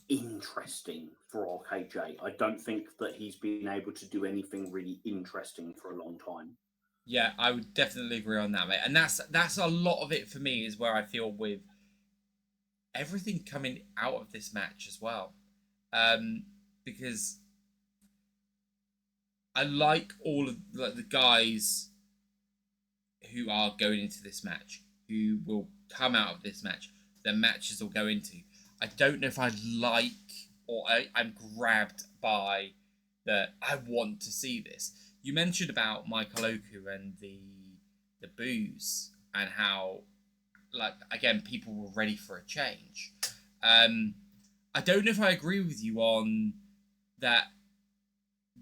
interesting for RKJ. I don't think that he's been able to do anything really interesting for a long time. Yeah, I would definitely agree on that, mate. And that's a lot of it for me, is where I feel with everything coming out of this match as well. Because I like all of the guys who are going into this match, who will come out of this match, the matches will go into. I don't know if I like, or I'm grabbed by I want to see this. You mentioned about Michael Oku and the boos, and how, like, again, people were ready for a change. I don't know if I agree with you on that.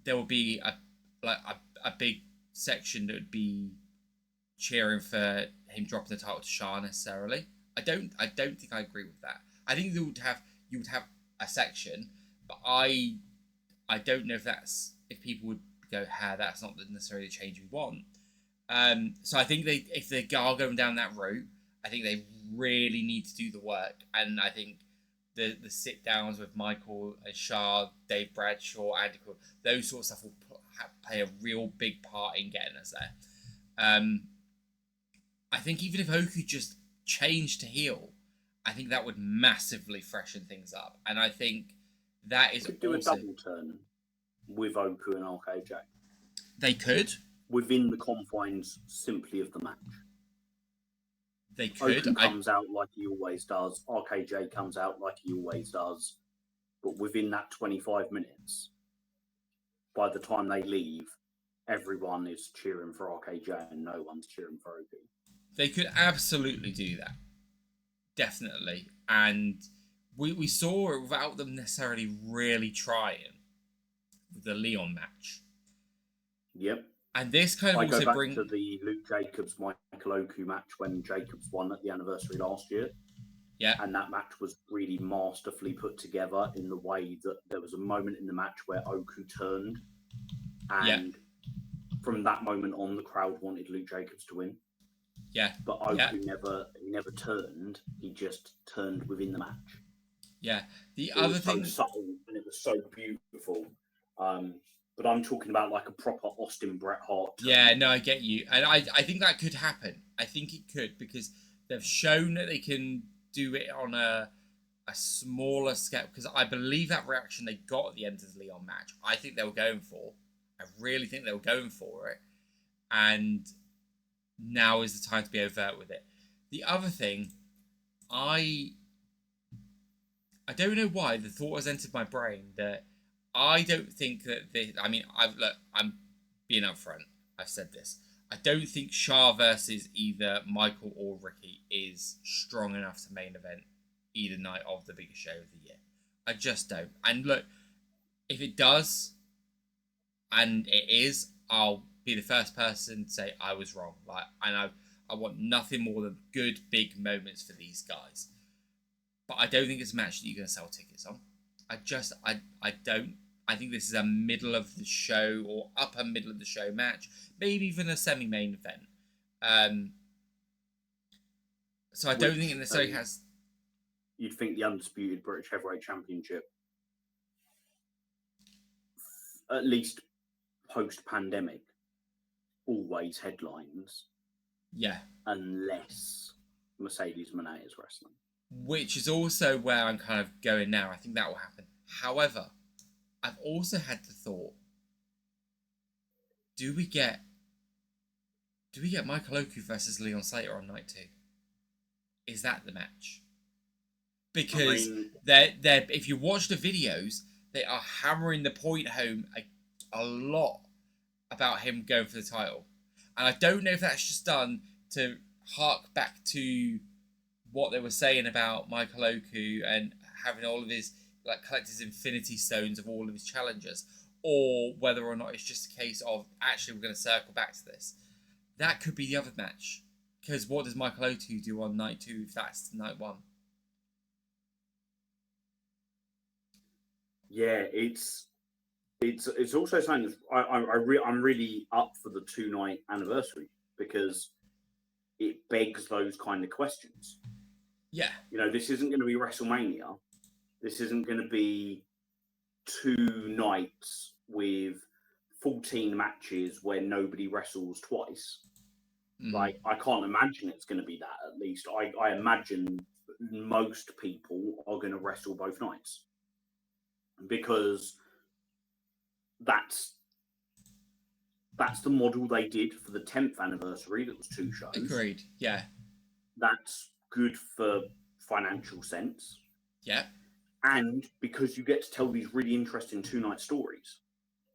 There will be a big section that would be cheering for him dropping the title to Shah necessarily. I don't think I agree with that. I think you would have a section, but I don't know if people would go, that's not necessarily the change we want. So I think if they are going down that route, I think they really need to do the work, and I think the sit downs with Michael and Shah, Dave Bradshaw, Andy Cole, those sort of stuff will play a real big part in getting us there. I think even if Oku just changed to heel, I think that would massively freshen things up, and I think that is could do also a double turn with Oku and RKJ. They could, within the confines simply of the match. They could. Oku comes out like he always does. RKJ comes out like he always does. But within that 25 minutes, by the time they leave, everyone is cheering for RKJ and no one's cheering for Oku. They could absolutely do that. Definitely. And we saw it without them necessarily really trying with the Leon match. Yep. And this kind of I also go back to the Luke Jacobs Michael Oku match when Jacobs won at the anniversary last year. Yeah. And that match was really masterfully put together in the way that there was a moment in the match where Oku turned. And from that moment on, the crowd wanted Luke Jacobs to win. Yeah. But Oku never turned. He just turned within the match. Yeah. The it other was thing... so subtle and it was so beautiful. But I'm talking about like a proper Austin Bret Hart turn. Yeah, no, I get you. And I think that could happen. I think it could, because they've shown that they can do it on a smaller scale. Because I believe that reaction they got at the end of the Leon match, I think they were going for. I really think they were going for it. And now is the time to be overt with it. The other thing, I don't know why the thought has entered my brain that I don't think that I'm being upfront. I've said this. I don't think Shah versus either Michael or Ricky is strong enough to main event either night of the biggest show of the year. I just don't. And look, if it does, and it is, I'll be the first person to say I was wrong. And I want nothing more than good big moments for these guys. But I don't think it's a match that you're going to sell tickets on. I don't. I think this is a middle of the show or upper middle of the show match, maybe even a semi-main event. So I don't think it necessarily has. You'd think the undisputed British Heavyweight Championship, at least post-pandemic, always headlines. Yeah. Unless Mercedes Mone is wrestling. Which is also where I'm kind of going now. I think that will happen. However, I've also had the thought, do we get Michael Oku versus Leon Slater on night 2? Is that the match? Because they're if you watch the videos, they are hammering the point home a lot about him going for the title. And I don't know if that's just done to hark back to what they were saying about Michael Oku and having all of his collect his Infinity Stones of all of his challengers, or whether or not it's just a case of actually we're going to circle back to this. That could be the other match, because what does Michael Oku do on night 2 if that's night 1? Yeah, it's also something that I'm really up for the 2-night anniversary, because it begs those kind of questions. Yeah, this isn't going to be WrestleMania. This isn't going to be 2 nights with 14 matches where nobody wrestles twice. I can't imagine it's going to be that. At least I imagine most people are going to wrestle both nights, because that's the model they did for the 10th anniversary. That was 2 shows. Agreed. Yeah. That's good for financial sense. Yeah. And because you get to tell these really interesting 2-night stories.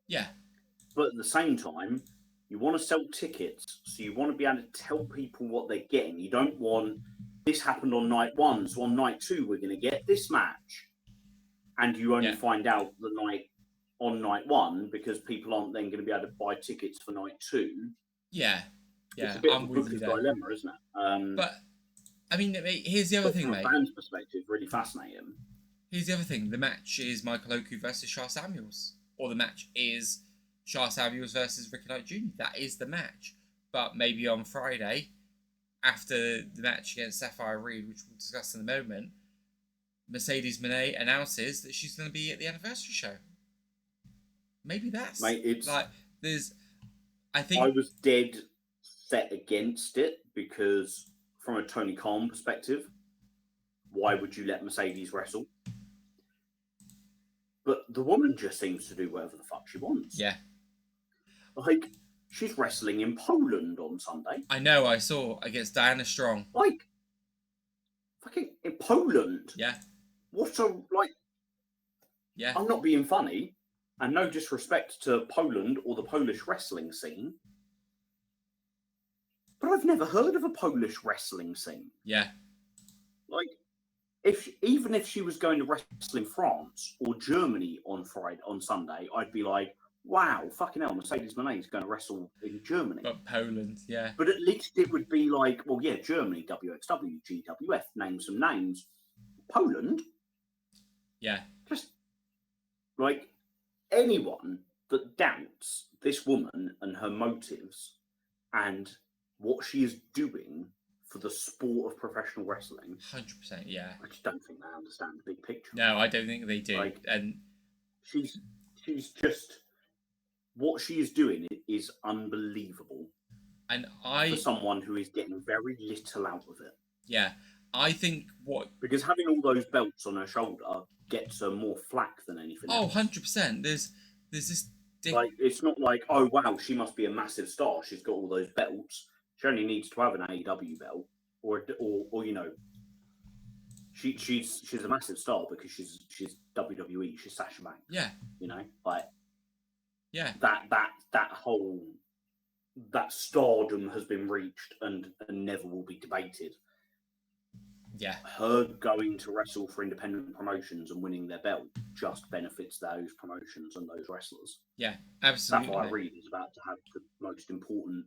Yeah. But at the same time, you want to sell tickets, so you want to be able to tell people what they're getting. You don't want, this happened on night 1, so on night 2 we're going to get this match. And you only find out on night 1 because people aren't then going to be able to buy tickets for night 2. Yeah. It's a bit of a booker's dilemma, isn't it? But, I mean, here's the other thing, mate. From a fan's perspective, really fascinating. Here's the other thing. The match is Michael Oku versus Shah Samuels. Or the match is Shah Samuels versus Ricky Knight Jr. That is the match. But maybe on Friday, after the match against Safire Reed, which we'll discuss in a moment, Mercedes Mone announces that she's going to be at the anniversary show. Maybe that's... Mate, it's... I was dead set against it, because from a Tony Khan perspective, why would you let Mercedes wrestle? But the woman just seems to do whatever the fuck she wants. Yeah. She's wrestling in Poland on Sunday. I know, I saw, against Diana Strong. Fucking in Poland. Yeah. Yeah. I'm not being funny, and no disrespect to Poland or the Polish wrestling scene, but I've never heard of a Polish wrestling scene. Yeah. Even if she was going to wrestle in France or Germany on Sunday, I'd be like, wow, fucking hell, Mercedes Mone is going to wrestle in Germany. But Poland, yeah. But at least it would be like, well, yeah, Germany, WXW, GWF, name some names. Poland? Yeah. Just, anyone that doubts this woman and her motives and what she is doing for the sport of professional wrestling. 100%, yeah. I just don't think they understand the big picture. No, I don't think they do. And she's just, what she is doing is unbelievable. And for someone who is getting very little out of it. Yeah, I think because having all those belts on her shoulder gets her more flack than anything else. 100%. There's this. It's not like, oh wow, she must be a massive star. She's got all those belts. She only needs to have an AEW belt, or she's a massive star because she's WWE. She's Sasha Banks. Yeah, yeah. That stardom has been reached and never will be debated. Yeah. Her going to wrestle for independent promotions and winning their belt just benefits those promotions and those wrestlers. Yeah, absolutely. Safire Reed is about to have the most important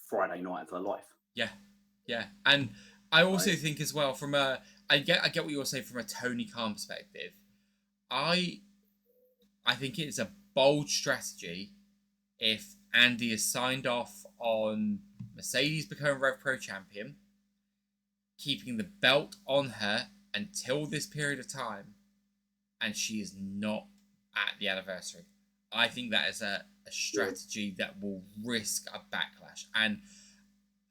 Friday night of her life. Yeah, yeah, and I also think as well I get what you're saying from a Tony Khan perspective. I think it's a bold strategy if Andy has signed off on Mercedes becoming Rev Pro champion, keeping the belt on her until this period of time, and she is not at the anniversary. I think that is a strategy that will risk a backlash. And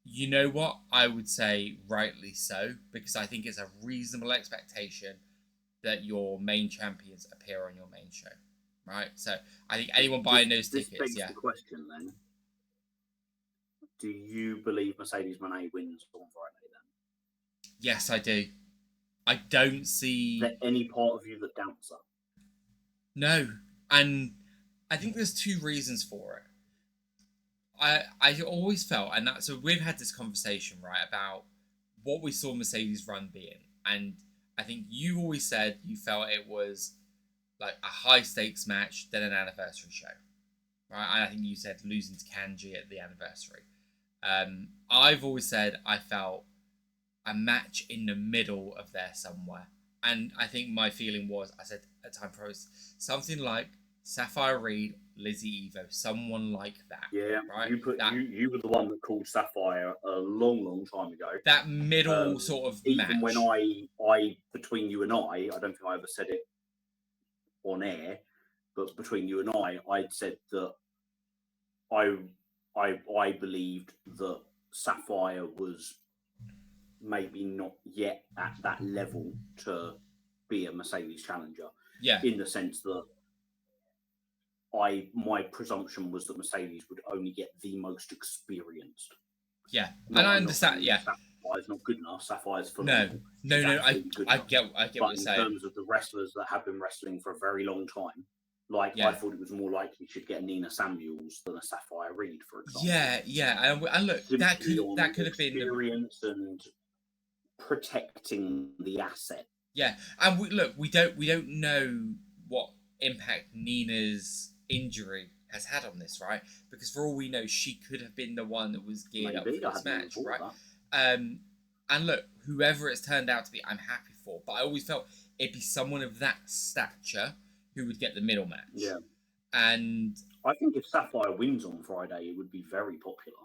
you know what? I would say rightly so, because I think it's a reasonable expectation that your main champions appear on your main show. Right? So I think anyone buying those tickets, begs the question then. Do you believe Mercedes Mone wins on Friday then? Yes, I do. I don't see... Is there any part of you that doubts that? No. And I think there's two reasons for it. I always felt, and that, so we've had this conversation, right, about what we saw Mercedes' run being. And I think you always said you felt it was like a high stakes match, then an anniversary show. Right? And I think you said losing to Kanji at the anniversary. I've always said I felt a match in the middle of there somewhere. And I think my feeling was, I said at Time Pros, something like Safire Reed, Lizzie Evo, someone like that. Yeah, right? You were the one that called Safire a long time ago. That middle sort of even match. Even when I between you and I don't think I ever said it on air, but between you and I'd said that I believed that Safire was maybe not yet at that level to be a Mercedes challenger. Yeah. In the sense that my presumption was that Mercedes would only get the most experienced. Yeah, and I understand. Yeah, Safire's not good enough. Safire's phenomenal. No. I get what you're saying. In terms of the wrestlers that have been wrestling for a very long time, I thought it was more likely she'd get a Nina Samuels than a Safire Reed, for example. Yeah, and look, Simply that could have been experience and protecting the asset. Yeah, and we don't know what impact Nina's injury has had on this, right? Because for all we know, she could have been the one that was geared up for this match, right? And look, whoever it's turned out to be, I'm happy for. But I always felt it'd be someone of that stature who would get the middle match. Yeah. And I think if Safire wins on Friday, it would be very popular.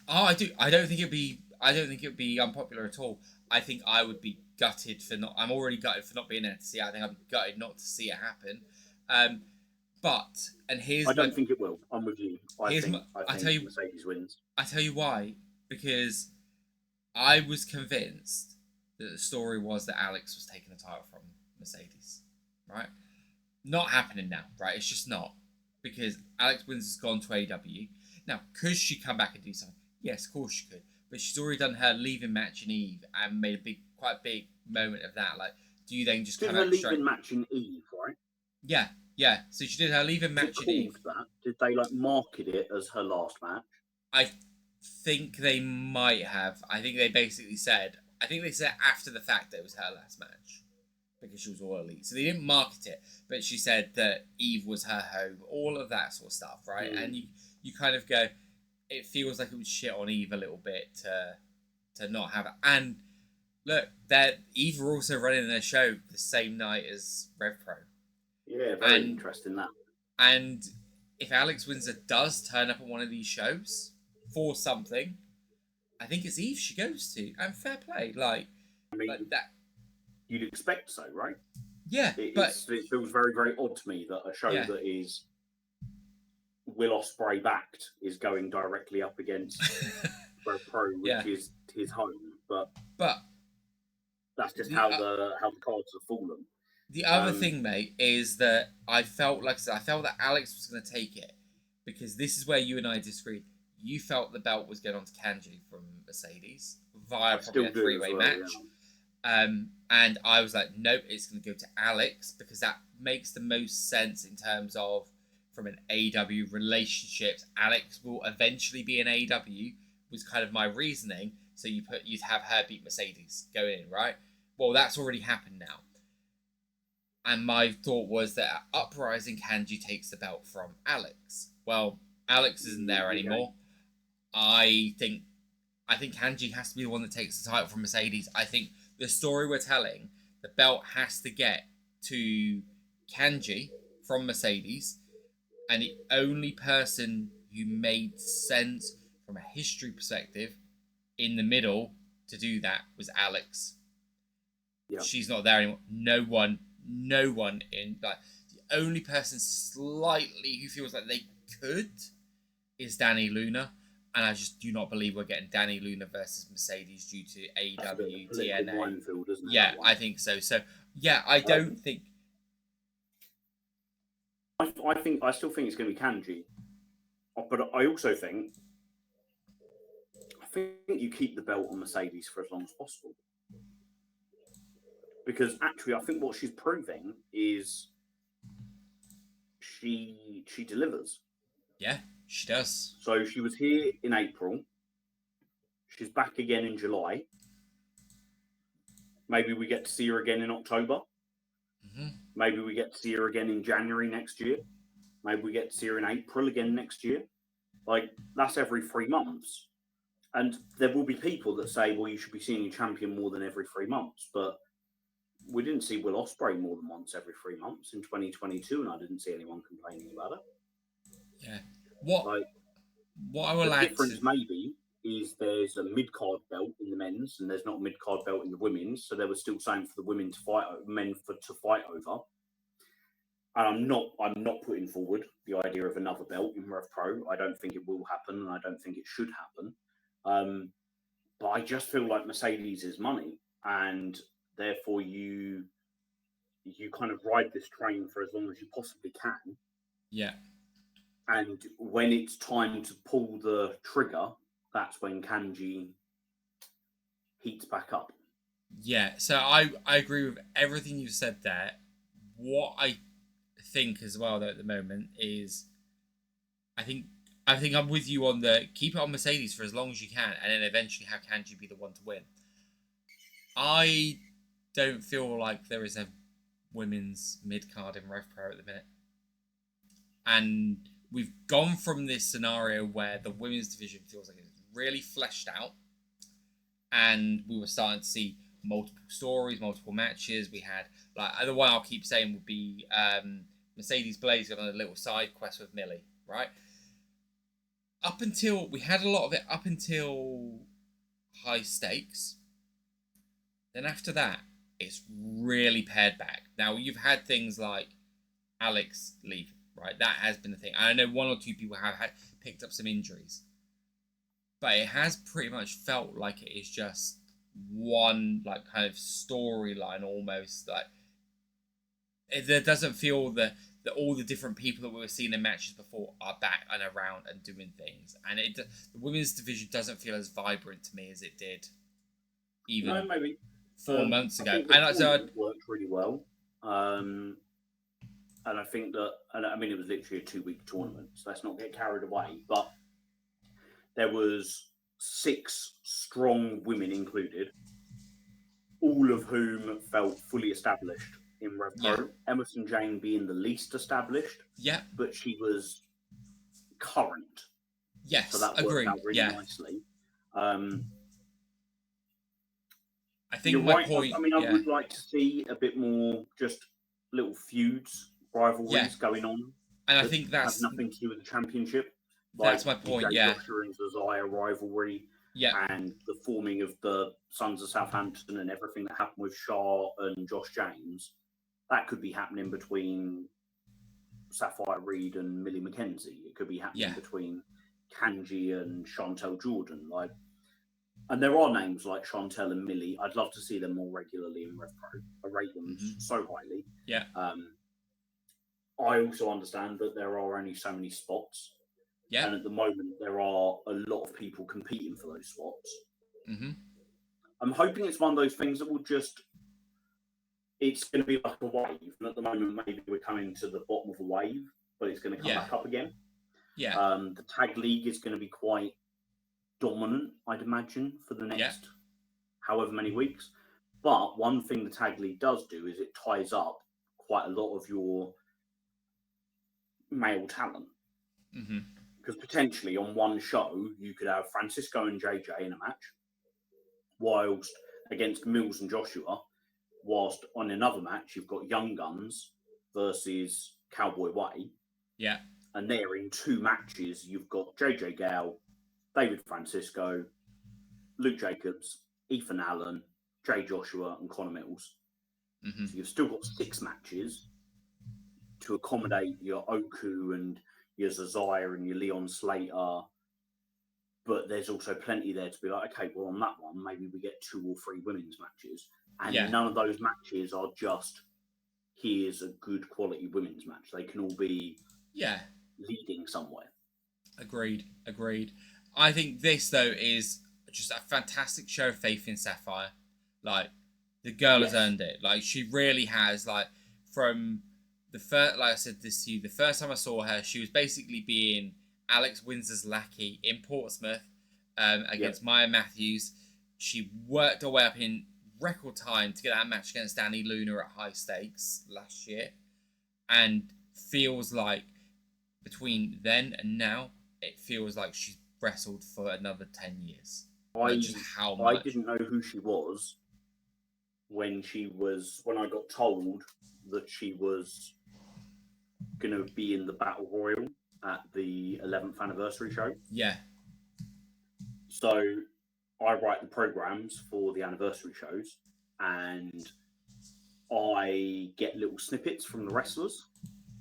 Oh, I do. I don't think it'd be unpopular at all. I think I would be gutted for not. I'm already gutted for not being there to see it. I think I'm gutted not to see it happen. I don't think it will. I'm with you. I think Mercedes wins. I tell you why. Because I was convinced that the story was that Alex was taking the title from Mercedes. Right? Not happening now. Right? It's just not. Because Alex Wins has gone to AEW. Now, could she come back and do something? Yes, of course she could. But she's already done her leaving match in Eve and made quite a big moment of that. Like, do you then just come out straight? Leaving match in Eve, right? Yeah. So she did her leaving match in Eve. That? Did they market it as her last match? I think they might have. I think they basically said. I think they said after the fact that it was her last match because she was all elite. So they didn't market it, but she said that Eve was her home. All of that sort of stuff, right? And you kind of go. It feels like it was shit on Eve a little bit to not have it. And look, Eve are also running their show the same night as Rev Pro. Yeah, very interesting that. And if Alex Windsor does turn up at one of these shows for something, I think it's Eve she goes to. And fair play, like that. You'd expect so, right? Yeah, it feels very, very odd to me that a show that is Will Ospreay backed is going directly up against Rev Pro, which is his home. But that's just how the cards have fallen. The other thing, mate, is that I felt that Alex was going to take it because this is where you and I disagreed. You felt the belt was going on to Kanji from Mercedes via probably a three-way match. Yeah. And I was like, nope, it's going to go to Alex because that makes the most sense in terms of from an AEW relationships. Alex will eventually be an AEW was kind of my reasoning So you'd have her beat Mercedes going in, right? Well, that's already happened now. And my thought was that at Uprising, Kanji takes the belt from Alex. Well, Alex isn't there anymore. I think Kanji has to be the one that takes the title from Mercedes. I think the story we're telling, the belt has to get to Kanji from Mercedes, and the only person who made sense from a history perspective in the middle to do that was Alex. Yeah. She's not there anymore. No one in, like, the only person slightly who feels like they could is Danny Luna. And I just do not believe we're getting Danny Luna versus Mercedes due to AEW, TNA. Yeah, I think so. So, yeah, I don't think... I still think it's going to be Kanji. But I also think you keep the belt on Mercedes for as long as possible. Because actually, I think what she's proving is she delivers. Yeah, she does. So she was here in April. She's back again in July. Maybe we get to see her again in October. Mm-hmm. Maybe we get to see her again in January next year. Maybe we get to see her in April again next year. Like, that's every 3 months. And there will be people that say, well, you should be seeing your champion more than every 3 months. But we didn't see Will Ospreay more than once every 3 months in 2022, and I didn't see anyone complaining about it. Yeah. What I will add... The difference to... maybe is there's a mid-card belt in the men's, and there's not a mid-card belt in the women's, so they were still saying for the women to fight, to fight over. And I'm not putting forward the idea of another belt in Rev Pro. I don't think it will happen, and I don't think it should happen. But I just feel like Mercedes is money, and therefore you kind of ride this train for as long as you possibly can. Yeah. And when it's time to pull the trigger, that's when Kanji heats back up. Yeah, so I agree with everything you said there. What I think as well, though, at the moment is I think I'm with you on the keep it on Mercedes for as long as you can, and then eventually have Kanji be the one to win. I don't feel like there is a women's mid-card in Rev Pro at the minute. And we've gone from this scenario where the women's division feels like it's really fleshed out, and we were starting to see multiple stories, multiple matches. We had, like, the one I'll keep saying would be Mercedes Blaze got on a little side quest with Millie, right? We had a lot of it up until High Stakes. Then after that, it's really pared back. Now, you've had things like Alex leave, right? That has been the thing. I know one or two people have picked up some injuries. But it has pretty much felt like it is just one, like, kind of storyline almost. Like, there doesn't feel that all the different people that we were seeing in matches before are back and around and doing things. And the women's division doesn't feel as vibrant to me as it did even maybe 4 months ago. And so it worked really well. And I think that, and I mean, it was literally a 2-week tournament, so let's not get carried away. But there was 6 strong women included, all of whom felt fully established in Rev Pro. Yeah. Emerson Jane being the least established. Yeah. But she was current. Yes, so that worked out really nicely. I think my point... I mean, I would like to see a bit more just little feuds, rivalries going on. And I think that's... have nothing to do with the championship. That's my point, Joshua and Zazaya rivalry. Yeah. And the forming of the Sons of Southampton and everything that happened with Shaw and Josh James. That could be happening between Safire Reed and Millie McKenzie. It could be happening between Kanji and Chantel Jordan. And there are names like Chantel and Millie. I'd love to see them more regularly in Rev Pro. I rate them so highly. Yeah. I also understand that there are only so many spots. Yeah. And at the moment, there are a lot of people competing for those spots. Mm-hmm. I'm hoping it's one of those things that will just... It's going to be like a wave. And at the moment, maybe we're coming to the bottom of a wave, but it's going to come back up again. Yeah. The tag league is going to be quite dominant, I'd imagine, for the Yeah. next however many weeks. But one thing the Tag League does do is it ties up quite a lot of your male talent. Mm-hmm. Because potentially on one show, you could have Francisco and JJ in a match, whilst against Mills and Joshua, whilst on another match, you've got Young Guns versus Cowboy Way. Yeah. And there in 2 matches, you've got JJ Gale, David Francisco, Luke Jacobs, Ethan Allen, Jay Joshua, and Connor Mills. Mm-hmm. So you've still got 6 matches to accommodate your Oku and your Zazaya and your Leon Slater. But there's also plenty there to be like, okay, well, on that one, maybe we get 2 or 3 women's matches. And none of those matches are just, here's a good quality women's match. They can all be leading somewhere. Agreed. I think this, though, is just a fantastic show of faith in Safire. Like, the girl has earned it. Like, she really has. Like, from the first, like I said this to you, the first time I saw her, she was basically being Alex Windsor's lackey in Portsmouth against Maya Matthews. She worked her way up in record time to get that match against Danny Luna at High Stakes last year, and feels like between then and now, it feels like she's wrestled for another 10 years. I didn't know who she was when I got told that she was going to be in the Battle Royal at the 11th anniversary show. Yeah. So I write the programs for the anniversary shows, and I get little snippets from the wrestlers,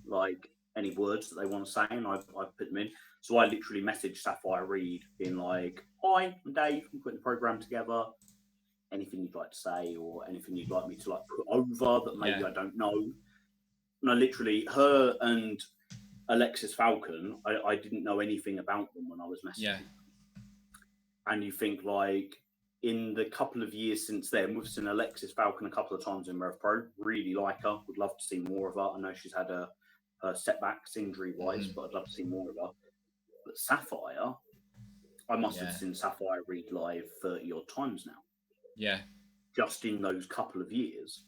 like any words that they want to say, and I put them in. So I literally messaged Safire Reed being like, "Hi, I'm Dave. I'm putting the program together. Anything you'd like to say, or anything you'd like me to like put over that maybe I don't know?" And I literally, her and Alexis Falcon, I didn't know anything about them when I was messaging. Yeah. And you think, like, in the couple of years since then, we've seen Alexis Falcon a couple of times in Rev Pro. Really like her. Would love to see more of her. I know she's had her setbacks injury-wise, but I'd love to see more of her. But Safire, I must have seen Safire Reed live 30-odd times now. Yeah. Just in those couple of years.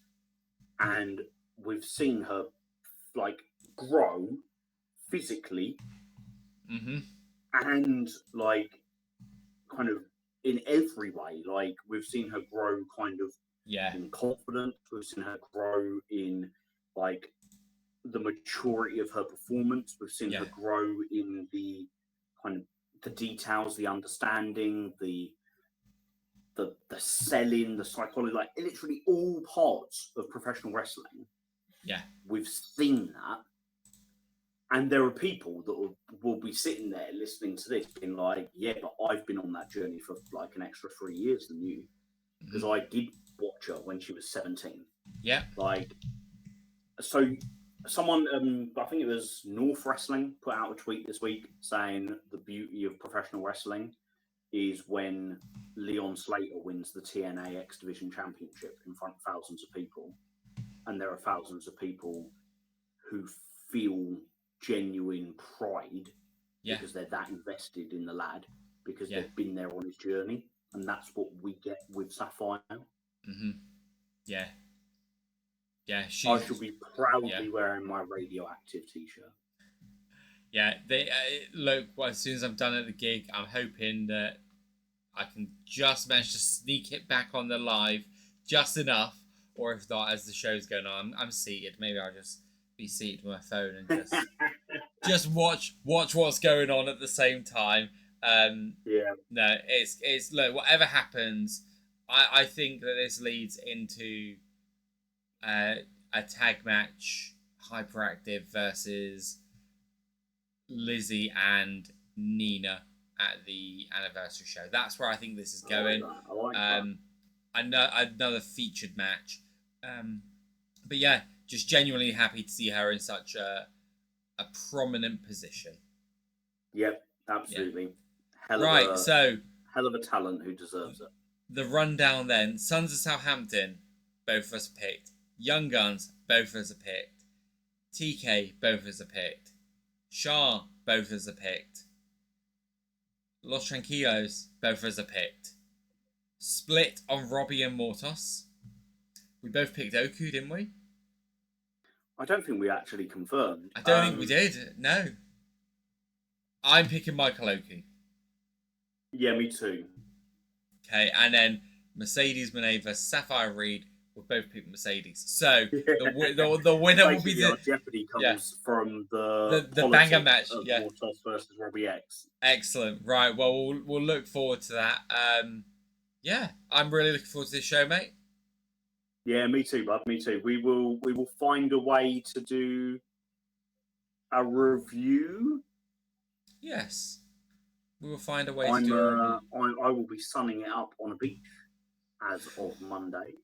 And we've seen her, like, grow physically and, like, kind of in every way. Like, we've seen her grow kind of in confidence. We've seen her grow in, like, the maturity of her performance. We've seen her grow in the kind of the details, the understanding, the selling, the psychology, like literally all parts of professional wrestling. Yeah. We've seen that. And there are people that will be sitting there listening to this being like, yeah, but I've been on that journey for like an extra 3 years than you. Because I did watch her when she was 17. Yeah. Like, so someone, I think it was North Wrestling, put out a tweet this week saying the beauty of professional wrestling is when Leon Slater wins the TNA X Division Championship in front of thousands of people. And there are thousands of people who feel genuine pride because they're that invested in the lad, because they've been there on his journey. And that's what we get with Safire. Yeah. Yeah, I should be proudly wearing my Radioactive t-shirt. Yeah, they look. Well, as soon as I'm done at the gig, I'm hoping that I can just manage to sneak it back on the live just enough, or if not, as the show's going on, I'm seated. Maybe I'll just be seated with my phone and just watch what's going on at the same time. No, it's look, whatever happens, I think that this leads into a tag match, Hyperactive versus Lizzie and Nina at the anniversary show. That's where I think this is going. I like that. Another featured match. But yeah, just genuinely happy to see her in such a prominent position. Yep, absolutely. Yeah. So hell of a talent who deserves it. The rundown then: Sons of Southampton, both of us picked. Young Guns, both of us are picked. TK, both of us are picked. Shah, both of us are picked. Los Tranquilos, both of us are picked. Split on Robbie and Mortos. We both picked Oku, didn't we? I don't think we actually confirmed. I don't think we did. No. I'm picking Michael Oku. Yeah, me too. Okay, and then Mercedes Mone versus Safire Reed. We're both picking Mercedes. So the winner will be our Jeopardy comes from the banger match. Of Mortos versus Robbie X. Excellent. Right. Well, we'll look forward to that. Yeah, I'm really looking forward to this show, mate. Yeah, me too, bud. Me too. We will find a way to do a review. Yes, we will find a way to do a review. I will be sunning it up on a beach as of Monday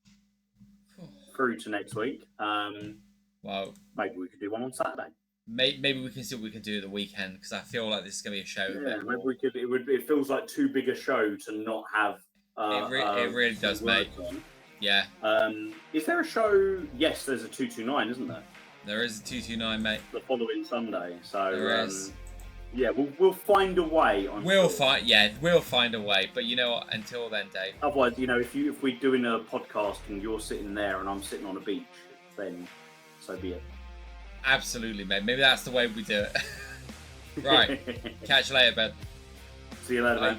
through to next week. Well, maybe we could do one on Saturday. Maybe we can see what we can do at the weekend, because I feel like this is going to be a show. Yeah, maybe we could. It feels like too big a show to not have. It really does, mate. Yeah. Is there a show? Yes, there's a 229, isn't there? There is a 229, mate. The following Sunday. So there is. Yeah, we'll find a way. We'll find a way. But you know what? Until then, Dave. Otherwise, if we're doing a podcast and you're sitting there and I'm sitting on a beach, then so be it. Absolutely, mate. Maybe that's the way we do it. Right. Catch you later, bud. See you later, mate.